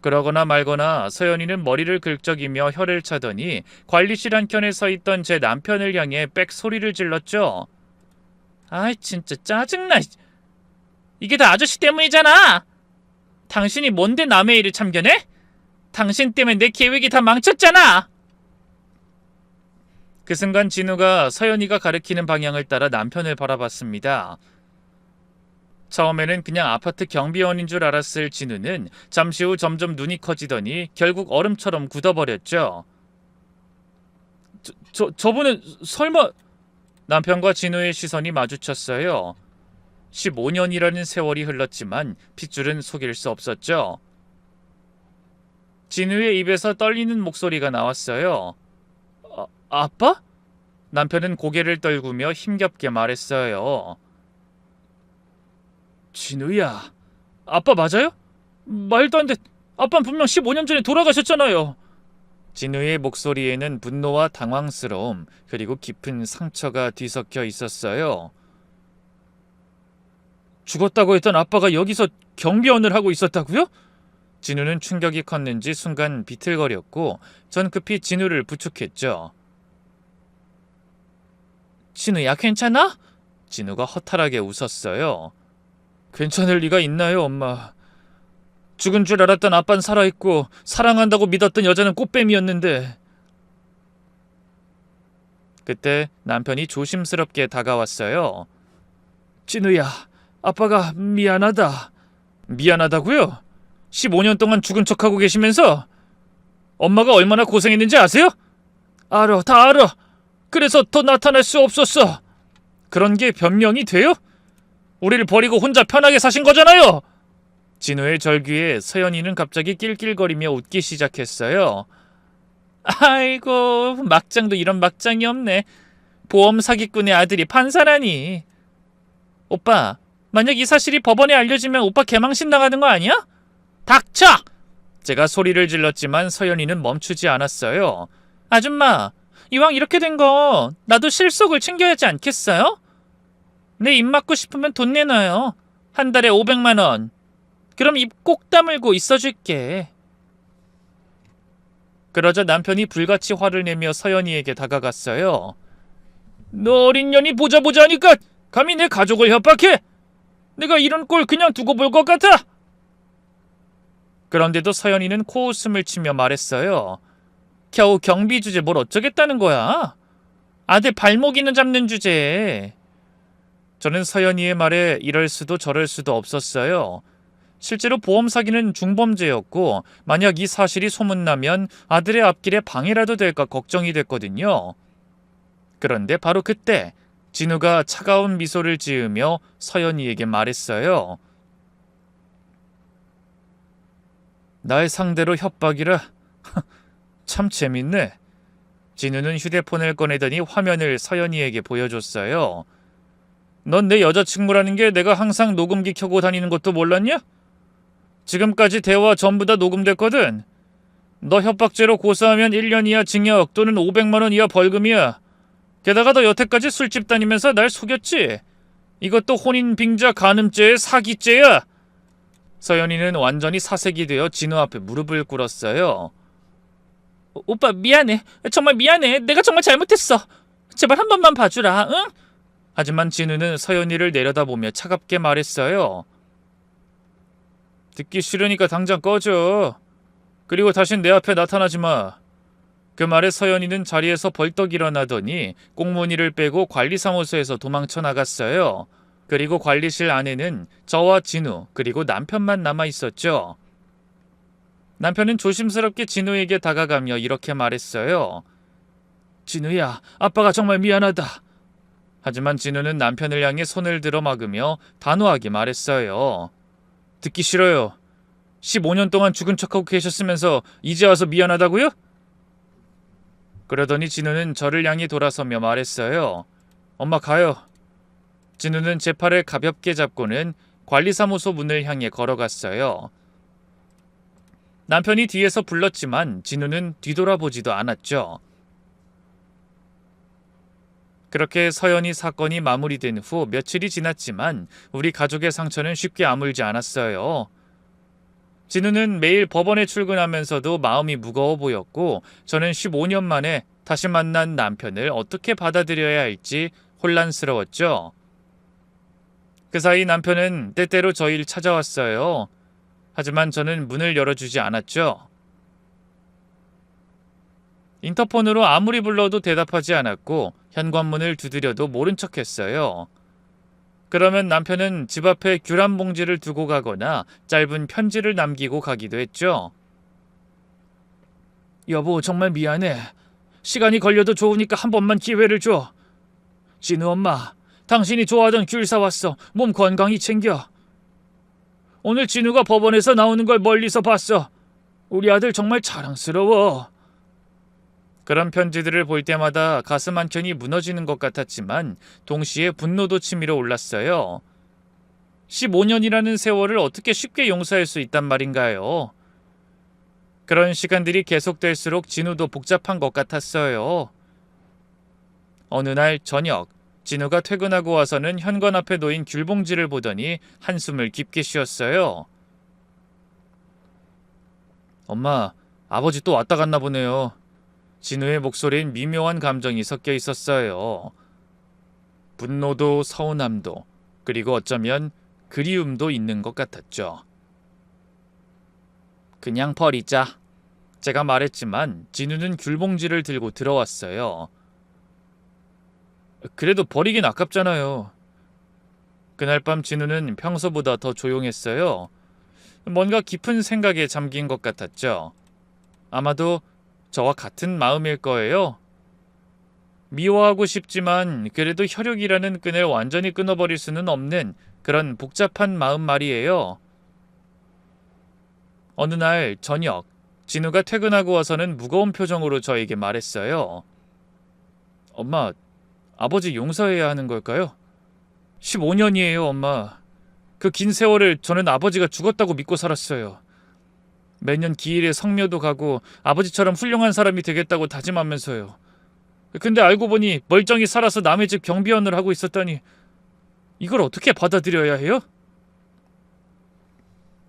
그러거나 말거나 서연이는 머리를 긁적이며 혀를 차더니 관리실 한켠에 서 있던 제 남편을 향해 빽 소리를 질렀죠. 아이, 진짜 짜증나. 이게 다 아저씨 때문이잖아. 당신이 뭔데 남의 일을 참견해? 당신 때문에 내 계획이 다 망쳤잖아. 그 순간 진우가 서연이가 가리키는 방향을 따라 남편을 바라봤습니다. 처음에는 그냥 아파트 경비원인 줄 알았을 진우는 잠시 후 점점 눈이 커지더니 결국 얼음처럼 굳어버렸죠. 저분은 설마... 남편과 진우의 시선이 마주쳤어요. 15년이라는 세월이 흘렀지만 핏줄은 속일 수 없었죠. 진우의 입에서 떨리는 목소리가 나왔어요. 아빠? 남편은 고개를 떨구며 힘겹게 말했어요. 진우야, 아빠 맞아요? 말도 안 돼. 아빠는 분명 15년 전에 돌아가셨잖아요. 진우의 목소리에는 분노와 당황스러움 그리고 깊은 상처가 뒤섞여 있었어요. 죽었다고 했던 아빠가 여기서 경비원을 하고 있었다고요? 진우는 충격이 컸는지 순간 비틀거렸고 전 급히 진우를 부축했죠. 진우야, 괜찮아? 진우가 허탈하게 웃었어요. 괜찮을 리가 있나요, 엄마. 죽은 줄 알았던 아빠는 살아있고 사랑한다고 믿었던 여자는 꽃뱀이었는데. 그때 남편이 조심스럽게 다가왔어요. 진우야, 아빠가 미안하다. 미안하다고요? 15년 동안 죽은 척하고 계시면서 엄마가 얼마나 고생했는지 아세요? 알아, 다 알아. 그래서 더 나타날 수 없었어. 그런 게 변명이 돼요? 우리를 버리고 혼자 편하게 사신 거잖아요. 진우의 절규에 서연이는 갑자기 낄낄거리며 웃기 시작했어요. 아이고, 막장도 이런 막장이 없네. 보험 사기꾼의 아들이 판사라니. 오빠, 만약 이 사실이 법원에 알려지면 오빠 개망신 나가는 거 아니야? 닥쳐! 제가 소리를 질렀지만 서연이는 멈추지 않았어요. 아줌마, 이왕 이렇게 된 거 나도 실속을 챙겨야 하지 않겠어요? 내 입 맞고 싶으면 돈 내놔요. 한 달에 500만 원. 그럼 입 꼭 다물고 있어줄게. 그러자 남편이 불같이 화를 내며 서연이에게 다가갔어요. 너 어린 년이 보자 하니까 감히 내 가족을 협박해? 내가 이런 꼴 그냥 두고 볼 것 같아? 그런데도 서연이는 코웃음을 치며 말했어요. 겨우 경비 주제 뭘 어쩌겠다는 거야? 아들 발목이나 잡는 주제에. 저는 서연이의 말에 이럴 수도 저럴 수도 없었어요. 실제로 보험 사기는 중범죄였고 만약 이 사실이 소문나면 아들의 앞길에 방해라도 될까 걱정이 됐거든요. 그런데 바로 그때 진우가 차가운 미소를 지으며 서연이에게 말했어요. 날 상대로 협박이라? 참 재밌네. 진우는 휴대폰을 꺼내더니 화면을 서연이에게 보여줬어요. 넌 내 여자친구라는 게 내가 항상 녹음기 켜고 다니는 것도 몰랐냐? 지금까지 대화 전부 다 녹음됐거든. 너 협박죄로 고소하면 1년 이하 징역 또는 500만 원 이하 벌금이야. 게다가 너 여태까지 술집 다니면서 날 속였지? 이것도 혼인빙자 간음죄의 사기죄야. 서연이는 완전히 사색이 되어 진우 앞에 무릎을 꿇었어요. 오빠 미안해. 정말 미안해. 내가 정말 잘못했어. 제발 한 번만 봐주라. 응? 하지만 진우는 서연이를 내려다보며 차갑게 말했어요. 듣기 싫으니까 당장 꺼져. 그리고 다신 내 앞에 나타나지 마. 그 말에 서연이는 자리에서 벌떡 일어나더니 꽁무니를 빼고 관리사무소에서 도망쳐 나갔어요. 그리고 관리실 안에는 저와 진우 그리고 남편만 남아 있었죠. 남편은 조심스럽게 진우에게 다가가며 이렇게 말했어요. 진우야, 아빠가 정말 미안하다. 하지만 진우는 남편을 향해 손을 들어 막으며 단호하게 말했어요. 듣기 싫어요. 15년 동안 죽은 척하고 계셨으면서 이제 와서 미안하다고요? 그러더니 진우는 저를 향해 돌아서며 말했어요. 엄마 가요. 진우는 제 팔을 가볍게 잡고는 관리사무소 문을 향해 걸어갔어요. 남편이 뒤에서 불렀지만 진우는 뒤돌아보지도 않았죠. 그렇게 서연이 사건이 마무리된 후 며칠이 지났지만 우리 가족의 상처는 쉽게 아물지 않았어요. 진우는 매일 법원에 출근하면서도 마음이 무거워 보였고 저는 15년 만에 다시 만난 남편을 어떻게 받아들여야 할지 혼란스러웠죠. 그 사이 남편은 때때로 저희를 찾아왔어요. 하지만 저는 문을 열어주지 않았죠. 인터폰으로 아무리 불러도 대답하지 않았고 현관문을 두드려도 모른 척했어요. 그러면 남편은 집 앞에 귤 한 봉지를 두고 가거나 짧은 편지를 남기고 가기도 했죠. 여보, 정말 미안해. 시간이 걸려도 좋으니까 한 번만 기회를 줘. 진우 엄마, 당신이 좋아하던 귤 사왔어. 몸 건강히 챙겨. 오늘 진우가 법원에서 나오는 걸 멀리서 봤어. 우리 아들 정말 자랑스러워. 그런 편지들을 볼 때마다 가슴 한켠이 무너지는 것 같았지만 동시에 분노도 치밀어 올랐어요. 15년이라는 세월을 어떻게 쉽게 용서할 수 있단 말인가요? 그런 시간들이 계속될수록 진우도 복잡한 것 같았어요. 어느 날 저녁, 진우가 퇴근하고 와서는 현관 앞에 놓인 귤봉지를 보더니 한숨을 깊게 쉬었어요. 엄마, 아버지 또 왔다 갔나 보네요. 진우의 목소리엔 미묘한 감정이 섞여 있었어요. 분노도 서운함도 그리고 어쩌면 그리움도 있는 것 같았죠. 그냥 버리자. 제가 말했지만 진우는 귤봉지를 들고 들어왔어요. 그래도 버리긴 아깝잖아요. 그날 밤 진우는 평소보다 더 조용했어요. 뭔가 깊은 생각에 잠긴 것 같았죠. 아마도 저와 같은 마음일 거예요. 미워하고 싶지만 그래도 혈육이라는 끈을 완전히 끊어버릴 수는 없는 그런 복잡한 마음 말이에요. 어느 날 저녁, 진우가 퇴근하고 와서는 무거운 표정으로 저에게 말했어요. 엄마, 아버지 용서해야 하는 걸까요? 15년이에요, 엄마. 그 긴 세월을 저는 아버지가 죽었다고 믿고 살았어요. 매년 기일에 성묘도 가고 아버지처럼 훌륭한 사람이 되겠다고 다짐하면서요. 근데 알고 보니 멀쩡히 살아서 남의 집 경비원을 하고 있었다니 이걸 어떻게 받아들여야 해요?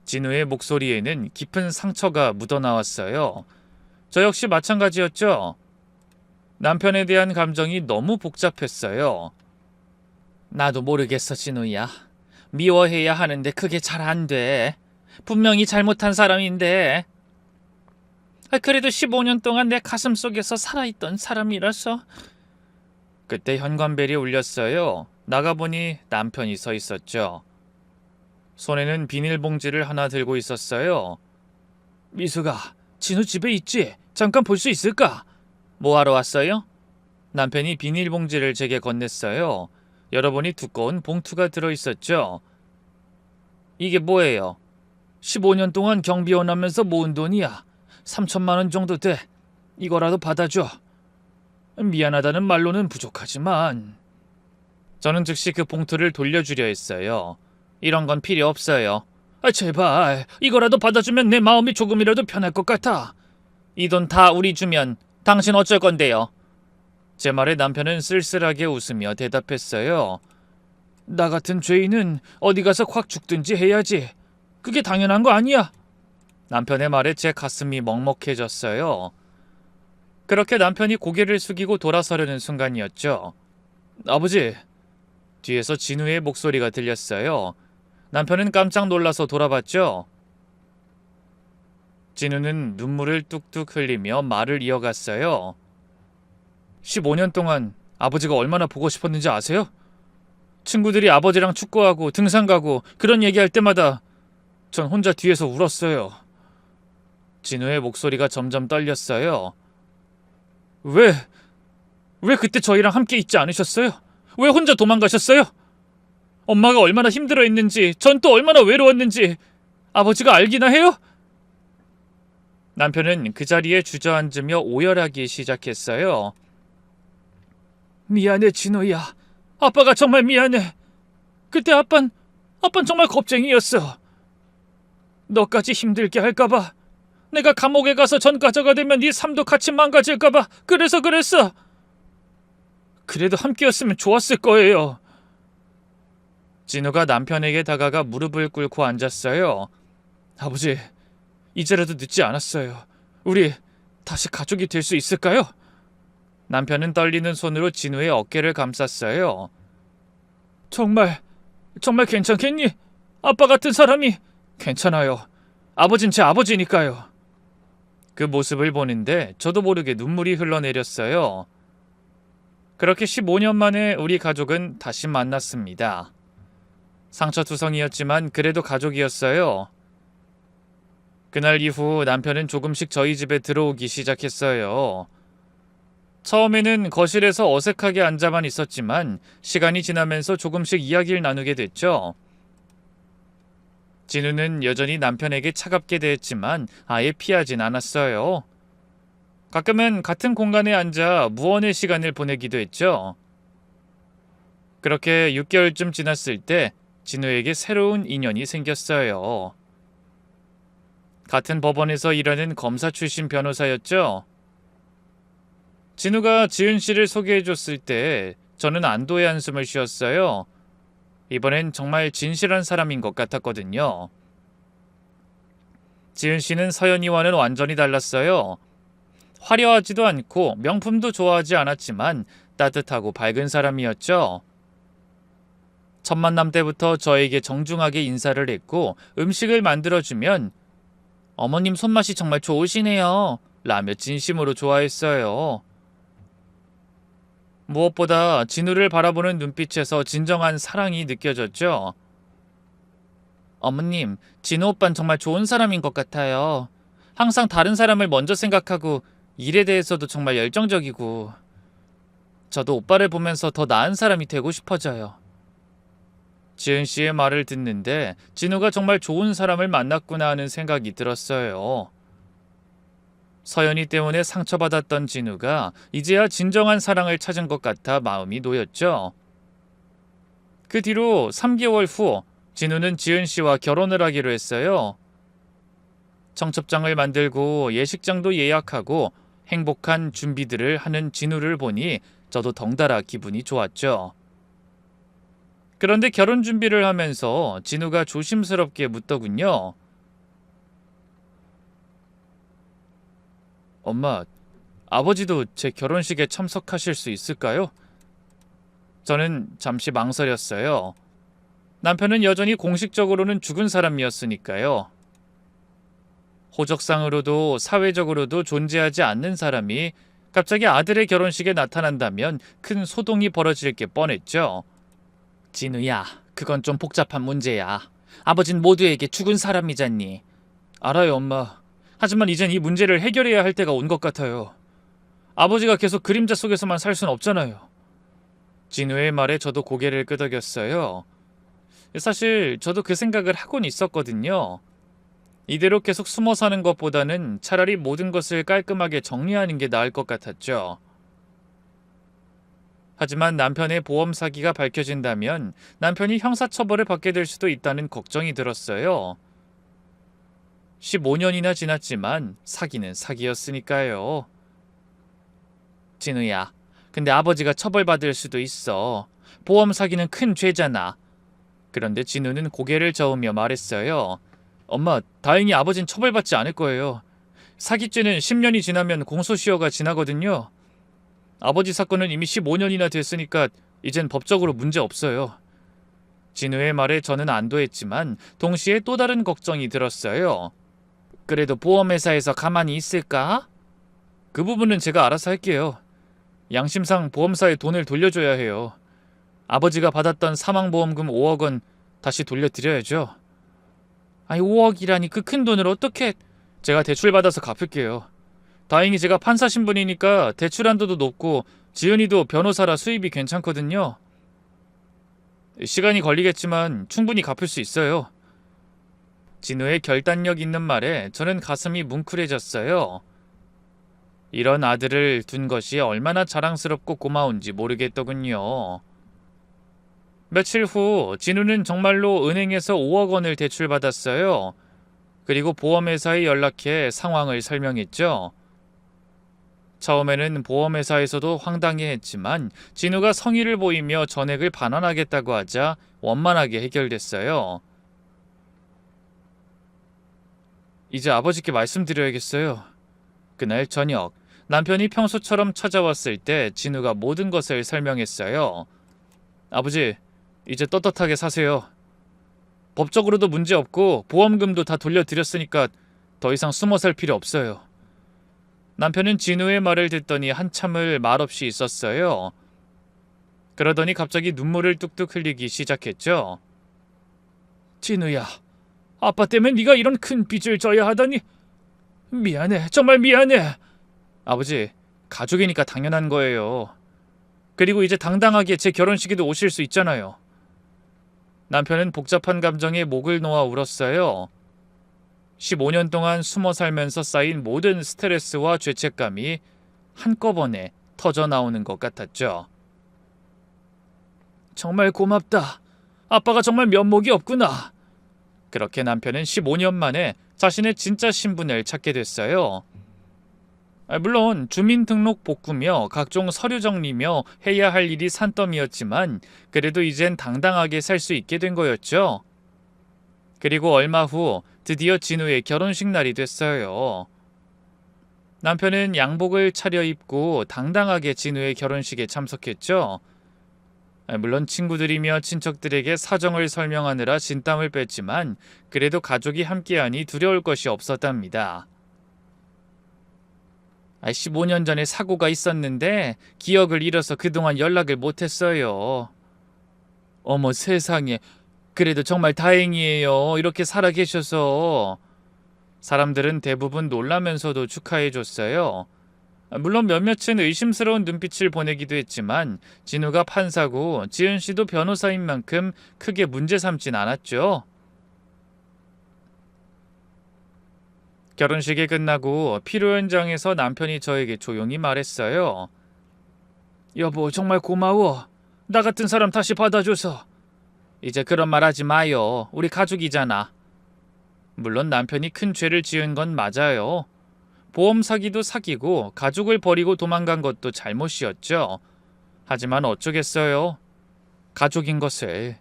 진우의 목소리에는 깊은 상처가 묻어나왔어요. 저 역시 마찬가지였죠. 남편에 대한 감정이 너무 복잡했어요. 나도 모르겠어, 진우야. 미워해야 하는데 그게 잘 안 돼. 분명히 잘못한 사람인데. 그래도 15년 동안 내 가슴 속에서 살아있던 사람이라서. 그때 현관벨이 울렸어요. 나가보니 남편이 서 있었죠. 손에는 비닐봉지를 하나 들고 있었어요. 미수가, 진우 집에 있지? 잠깐 볼 수 있을까? 뭐하러 왔어요? 남편이 비닐봉지를 제게 건넸어요. 열어보니 두꺼운 봉투가 들어있었죠. 이게 뭐예요? 15년 동안 경비원 하면서 모은 돈이야. 3천만 원 정도 돼. 이거라도 받아줘. 미안하다는 말로는 부족하지만. 저는 즉시 그 봉투를 돌려주려 했어요. 이런 건 필요 없어요. 제발 이거라도 받아주면 내 마음이 조금이라도 편할 것 같아. 이 돈 다 우리 주면 당신 어쩔 건데요? 제 말에 남편은 쓸쓸하게 웃으며 대답했어요. 나 같은 죄인은 어디 가서 확 죽든지 해야지. 그게 당연한 거 아니야? 남편의 말에 제 가슴이 먹먹해졌어요. 그렇게 남편이 고개를 숙이고 돌아서려는 순간이었죠. 아버지, 뒤에서 진우의 목소리가 들렸어요. 남편은 깜짝 놀라서 돌아봤죠. 진우는 눈물을 뚝뚝 흘리며 말을 이어갔어요. 15년 동안 아버지가 얼마나 보고 싶었는지 아세요? 친구들이 아버지랑 축구하고 등산 가고 그런 얘기할 때마다 전 혼자 뒤에서 울었어요. 진우의 목소리가 점점 떨렸어요. 왜 그때 저희랑 함께 있지 않으셨어요? 왜 혼자 도망가셨어요? 엄마가 얼마나 힘들어했는지, 전 또 얼마나 외로웠는지 아버지가 알기나 해요? 남편은 그 자리에 주저앉으며 오열하기 시작했어요. 미안해, 진우야. 아빠가 정말 미안해. 그때 아빤 정말 겁쟁이였어. 너까지 힘들게 할까봐. 내가 감옥에 가서 전과자가 되면 네 삶도 같이 망가질까봐 그래서 그랬어. 그래도 함께였으면 좋았을 거예요. 진우가 남편에게 다가가 무릎을 꿇고 앉았어요. 아버지, 이제라도 늦지 않았어요. 우리 다시 가족이 될 수 있을까요? 남편은 떨리는 손으로 진우의 어깨를 감쌌어요. 정말 정말 괜찮겠니? 아빠 같은 사람이. 괜찮아요. 아버진 제 아버지니까요. 그 모습을 보는데 저도 모르게 눈물이 흘러내렸어요. 그렇게 15년 만에 우리 가족은 다시 만났습니다. 상처투성이었지만 그래도 가족이었어요. 그날 이후 남편은 조금씩 저희 집에 들어오기 시작했어요. 처음에는 거실에서 어색하게 앉아만 있었지만 시간이 지나면서 조금씩 이야기를 나누게 됐죠. 진우는 여전히 남편에게 차갑게 대했지만 아예 피하진 않았어요. 가끔은 같은 공간에 앉아 무언의 시간을 보내기도 했죠. 그렇게 6개월쯤 지났을 때 진우에게 새로운 인연이 생겼어요. 같은 법원에서 일하는 검사 출신 변호사였죠. 진우가 지은 씨를 소개해줬을 때 저는 안도의 한숨을 쉬었어요. 이번엔 정말 진실한 사람인 것 같았거든요. 지은 씨는 서연이와는 완전히 달랐어요. 화려하지도 않고 명품도 좋아하지 않았지만 따뜻하고 밝은 사람이었죠. 첫 만남 때부터 저에게 정중하게 인사를 했고 음식을 만들어주면 어머님 손맛이 정말 좋으시네요 라며 진심으로 좋아했어요. 무엇보다 진우를 바라보는 눈빛에서 진정한 사랑이 느껴졌죠. 어머님, 진우 오빠는 정말 좋은 사람인 것 같아요. 항상 다른 사람을 먼저 생각하고 일에 대해서도 정말 열정적이고 저도 오빠를 보면서 더 나은 사람이 되고 싶어져요. 지은 씨의 말을 듣는데 진우가 정말 좋은 사람을 만났구나 하는 생각이 들었어요. 서연이 때문에 상처받았던 진우가 이제야 진정한 사랑을 찾은 것 같아 마음이 놓였죠. 그 뒤로 3개월 후 진우는 지은 씨와 결혼을 하기로 했어요. 청첩장을 만들고 예식장도 예약하고 행복한 준비들을 하는 진우를 보니 저도 덩달아 기분이 좋았죠. 그런데 결혼 준비를 하면서 진우가 조심스럽게 묻더군요. 엄마, 아버지도 제 결혼식에 참석하실 수 있을까요? 저는 잠시 망설였어요. 남편은 여전히 공식적으로는 죽은 사람이었으니까요. 호적상으로도 사회적으로도 존재하지 않는 사람이 갑자기 아들의 결혼식에 나타난다면 큰 소동이 벌어질 게 뻔했죠. 진우야, 그건 좀 복잡한 문제야. 아버진 모두에게 죽은 사람이잖니. 알아요, 엄마. 하지만 이젠 이 문제를 해결해야 할 때가 온 것 같아요. 아버지가 계속 그림자 속에서만 살 순 없잖아요. 진우의 말에 저도 고개를 끄덕였어요. 사실 저도 그 생각을 하곤 있었거든요. 이대로 계속 숨어 사는 것보다는 차라리 모든 것을 깔끔하게 정리하는 게 나을 것 같았죠. 하지만 남편의 보험 사기가 밝혀진다면 남편이 형사처벌을 받게 될 수도 있다는 걱정이 들었어요. 15년이나 지났지만 사기는 사기였으니까요. 진우야, 근데 아버지가 처벌받을 수도 있어. 보험 사기는 큰 죄잖아. 그런데 진우는 고개를 저으며 말했어요. 엄마, 다행히 아버진 처벌받지 않을 거예요. 사기죄는 10년이 지나면 공소시효가 지나거든요. 아버지 사건은 이미 15년이나 됐으니까 이젠 법적으로 문제 없어요. 진우의 말에 저는 안도했지만 동시에 또 다른 걱정이 들었어요. 그래도 보험회사에서 가만히 있을까? 그 부분은 제가 알아서 할게요. 양심상 보험사에 돈을 돌려줘야 해요. 아버지가 받았던 사망보험금 5억 원 다시 돌려드려야죠. 아니 5억이라니 그 큰 돈을 어떻게... 제가 대출받아서 갚을게요. 다행히 제가 판사 신분이니까 대출 한도도 높고 지은이도 변호사라 수입이 괜찮거든요. 시간이 걸리겠지만 충분히 갚을 수 있어요. 진우의 결단력 있는 말에 저는 가슴이 뭉클해졌어요. 이런 아들을 둔 것이 얼마나 자랑스럽고 고마운지 모르겠더군요. 며칠 후 진우는 정말로 은행에서 5억 원을 대출받았어요. 그리고 보험회사에 연락해 상황을 설명했죠. 처음에는 보험회사에서도 황당해했지만 진우가 성의를 보이며 전액을 반환하겠다고 하자 원만하게 해결됐어요. 이제 아버지께 말씀드려야겠어요. 그날 저녁 남편이 평소처럼 찾아왔을 때 진우가 모든 것을 설명했어요. 아버지, 이제 떳떳하게 사세요. 법적으로도 문제 없고 보험금도 다 돌려드렸으니까 더 이상 숨어 살 필요 없어요. 남편은 진우의 말을 듣더니 한참을 말없이 있었어요. 그러더니 갑자기 눈물을 뚝뚝 흘리기 시작했죠. 진우야, 아빠 때문에 네가 이런 큰 빚을 져야 하다니. 미안해, 정말 미안해. 아버지, 가족이니까 당연한 거예요. 그리고 이제 당당하게 제 결혼식에도 오실 수 있잖아요. 남편은 복잡한 감정에 목을 놓아 울었어요. 15년 동안 숨어 살면서 쌓인 모든 스트레스와 죄책감이 한꺼번에 터져 나오는 것 같았죠. 정말 고맙다. 아빠가 정말 면목이 없구나. 그렇게 남편은 15년 만에 자신의 진짜 신분을 찾게 됐어요. 물론 주민등록 복구며 각종 서류 정리며 해야 할 일이 산더미였지만 그래도 이젠 당당하게 살 수 있게 된 거였죠. 그리고 얼마 후 드디어 진우의 결혼식 날이 됐어요. 남편은 양복을 차려입고 당당하게 진우의 결혼식에 참석했죠. 물론 친구들이며 친척들에게 사정을 설명하느라 진땀을 뺐지만 그래도 가족이 함께하니 두려울 것이 없었답니다. 15년 전에 사고가 있었는데 기억을 잃어서 그동안 연락을 못했어요. 어머 세상에, 그래도 정말 다행이에요. 이렇게 살아계셔서. 사람들은 대부분 놀라면서도 축하해줬어요. 물론 몇몇은 의심스러운 눈빛을 보내기도 했지만 진우가 판사고 지은씨도 변호사인 만큼 크게 문제 삼진 않았죠. 결혼식이 끝나고 피로 현장에서 남편이 저에게 조용히 말했어요. 여보, 정말 고마워. 나 같은 사람 다시 받아줘서. 이제 그런 말 하지 마요. 우리 가족이잖아. 물론 남편이 큰 죄를 지은 건 맞아요. 보험 사기도 사기고 가족을 버리고 도망간 것도 잘못이었죠. 하지만 어쩌겠어요. 가족인 것을.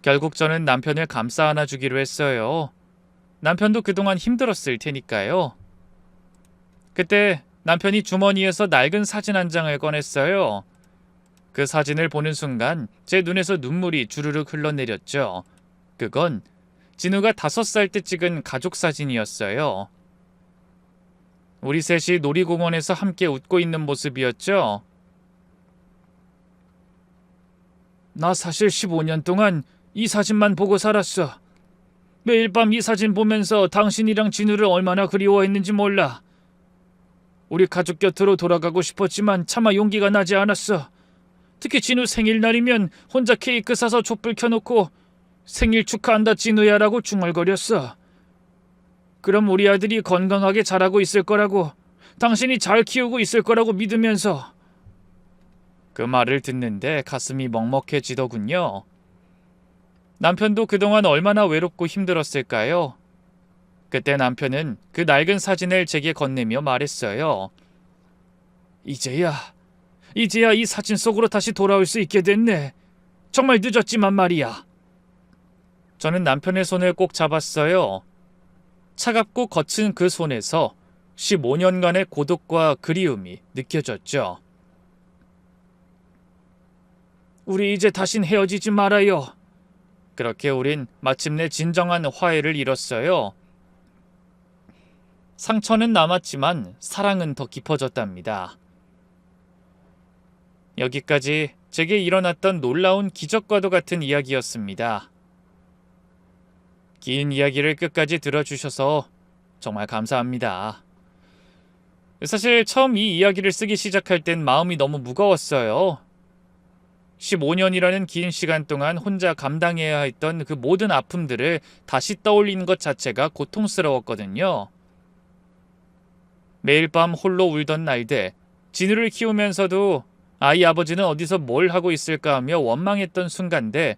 결국 저는 남편을 감싸 안아주기로 했어요. 남편도 그동안 힘들었을 테니까요. 그때 남편이 주머니에서 낡은 사진 한 장을 꺼냈어요. 그 사진을 보는 순간 제 눈에서 눈물이 주르륵 흘러내렸죠. 그건 진우가 5살 때 찍은 가족 사진이었어요. 우리 셋이 놀이공원에서 함께 웃고 있는 모습이었죠. 나 사실 15년 동안 이 사진만 보고 살았어. 매일 밤 이 사진 보면서 당신이랑 진우를 얼마나 그리워했는지 몰라. 우리 가족 곁으로 돌아가고 싶었지만 차마 용기가 나지 않았어. 특히 진우 생일날이면 혼자 케이크 사서 촛불 켜놓고 생일 축하한다 진우야라고 중얼거렸어. 그럼 우리 아들이 건강하게 자라고 있을 거라고, 당신이 잘 키우고 있을 거라고 믿으면서. 그 말을 듣는데 가슴이 먹먹해지더군요. 남편도 그동안 얼마나 외롭고 힘들었을까요? 그때 남편은 그 낡은 사진을 제게 건네며 말했어요. 이제야 이 사진 속으로 다시 돌아올 수 있게 됐네. 정말 늦었지만 말이야. 저는 남편의 손을 꼭 잡았어요. 차갑고 거친 그 손에서 15년간의 고독과 그리움이 느껴졌죠. 우리 이제 다신 헤어지지 말아요. 그렇게 우린 마침내 진정한 화해를 이뤘어요. 상처는 남았지만 사랑은 더 깊어졌답니다. 여기까지 제게 일어났던 놀라운 기적과도 같은 이야기였습니다. 긴 이야기를 끝까지 들어주셔서 정말 감사합니다. 사실 처음 이 이야기를 쓰기 시작할 땐 마음이 너무 무거웠어요. 15년이라는 긴 시간 동안 혼자 감당해야 했던 그 모든 아픔들을 다시 떠올리는 것 자체가 고통스러웠거든요. 매일 밤 홀로 울던 날들, 진우를 키우면서도 아이 아버지는 어디서 뭘 하고 있을까 하며 원망했던 순간들,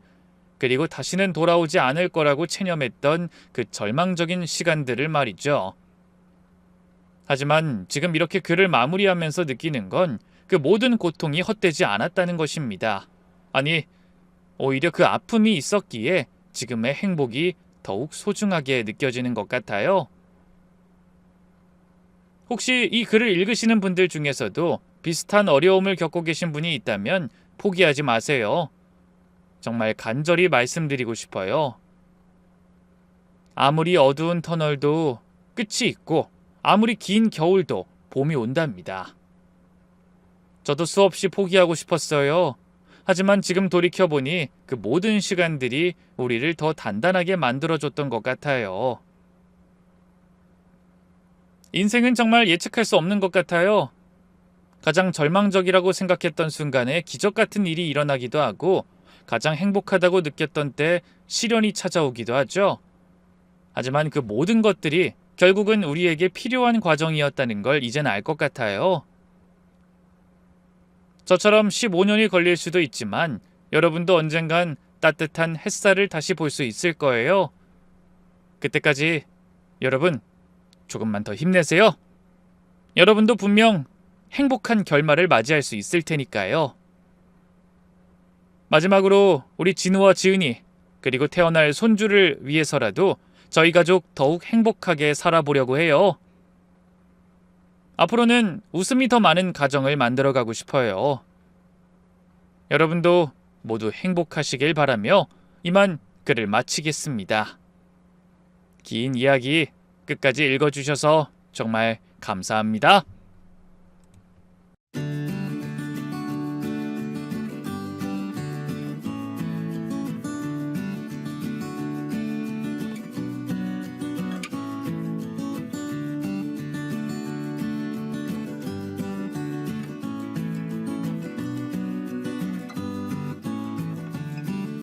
그리고 다시는 돌아오지 않을 거라고 체념했던 그 절망적인 시간들을 말이죠. 하지만 지금 이렇게 글을 마무리하면서 느끼는 건 그 모든 고통이 헛되지 않았다는 것입니다. 아니, 오히려 그 아픔이 있었기에 지금의 행복이 더욱 소중하게 느껴지는 것 같아요. 혹시 이 글을 읽으시는 분들 중에서도 비슷한 어려움을 겪고 계신 분이 있다면 포기하지 마세요. 정말 간절히 말씀드리고 싶어요. 아무리 어두운 터널도 끝이 있고 아무리 긴 겨울도 봄이 온답니다. 저도 수없이 포기하고 싶었어요. 하지만 지금 돌이켜보니 그 모든 시간들이 우리를 더 단단하게 만들어줬던 것 같아요. 인생은 정말 예측할 수 없는 것 같아요. 가장 절망적이라고 생각했던 순간에 기적 같은 일이 일어나기도 하고 가장 행복하다고 느꼈던 때 시련이 찾아오기도 하죠. 하지만 그 모든 것들이 결국은 우리에게 필요한 과정이었다는 걸 이젠 알 것 같아요. 저처럼 15년이 걸릴 수도 있지만 여러분도 언젠간 따뜻한 햇살을 다시 볼 수 있을 거예요. 그때까지 여러분 조금만 더 힘내세요. 여러분도 분명 행복한 결말을 맞이할 수 있을 테니까요. 마지막으로 우리 진우와 지은이 그리고 태어날 손주를 위해서라도 저희 가족 더욱 행복하게 살아보려고 해요. 앞으로는 웃음이 더 많은 가정을 만들어가고 싶어요. 여러분도 모두 행복하시길 바라며 이만 글을 마치겠습니다. 긴 이야기 끝까지 읽어주셔서 정말 감사합니다.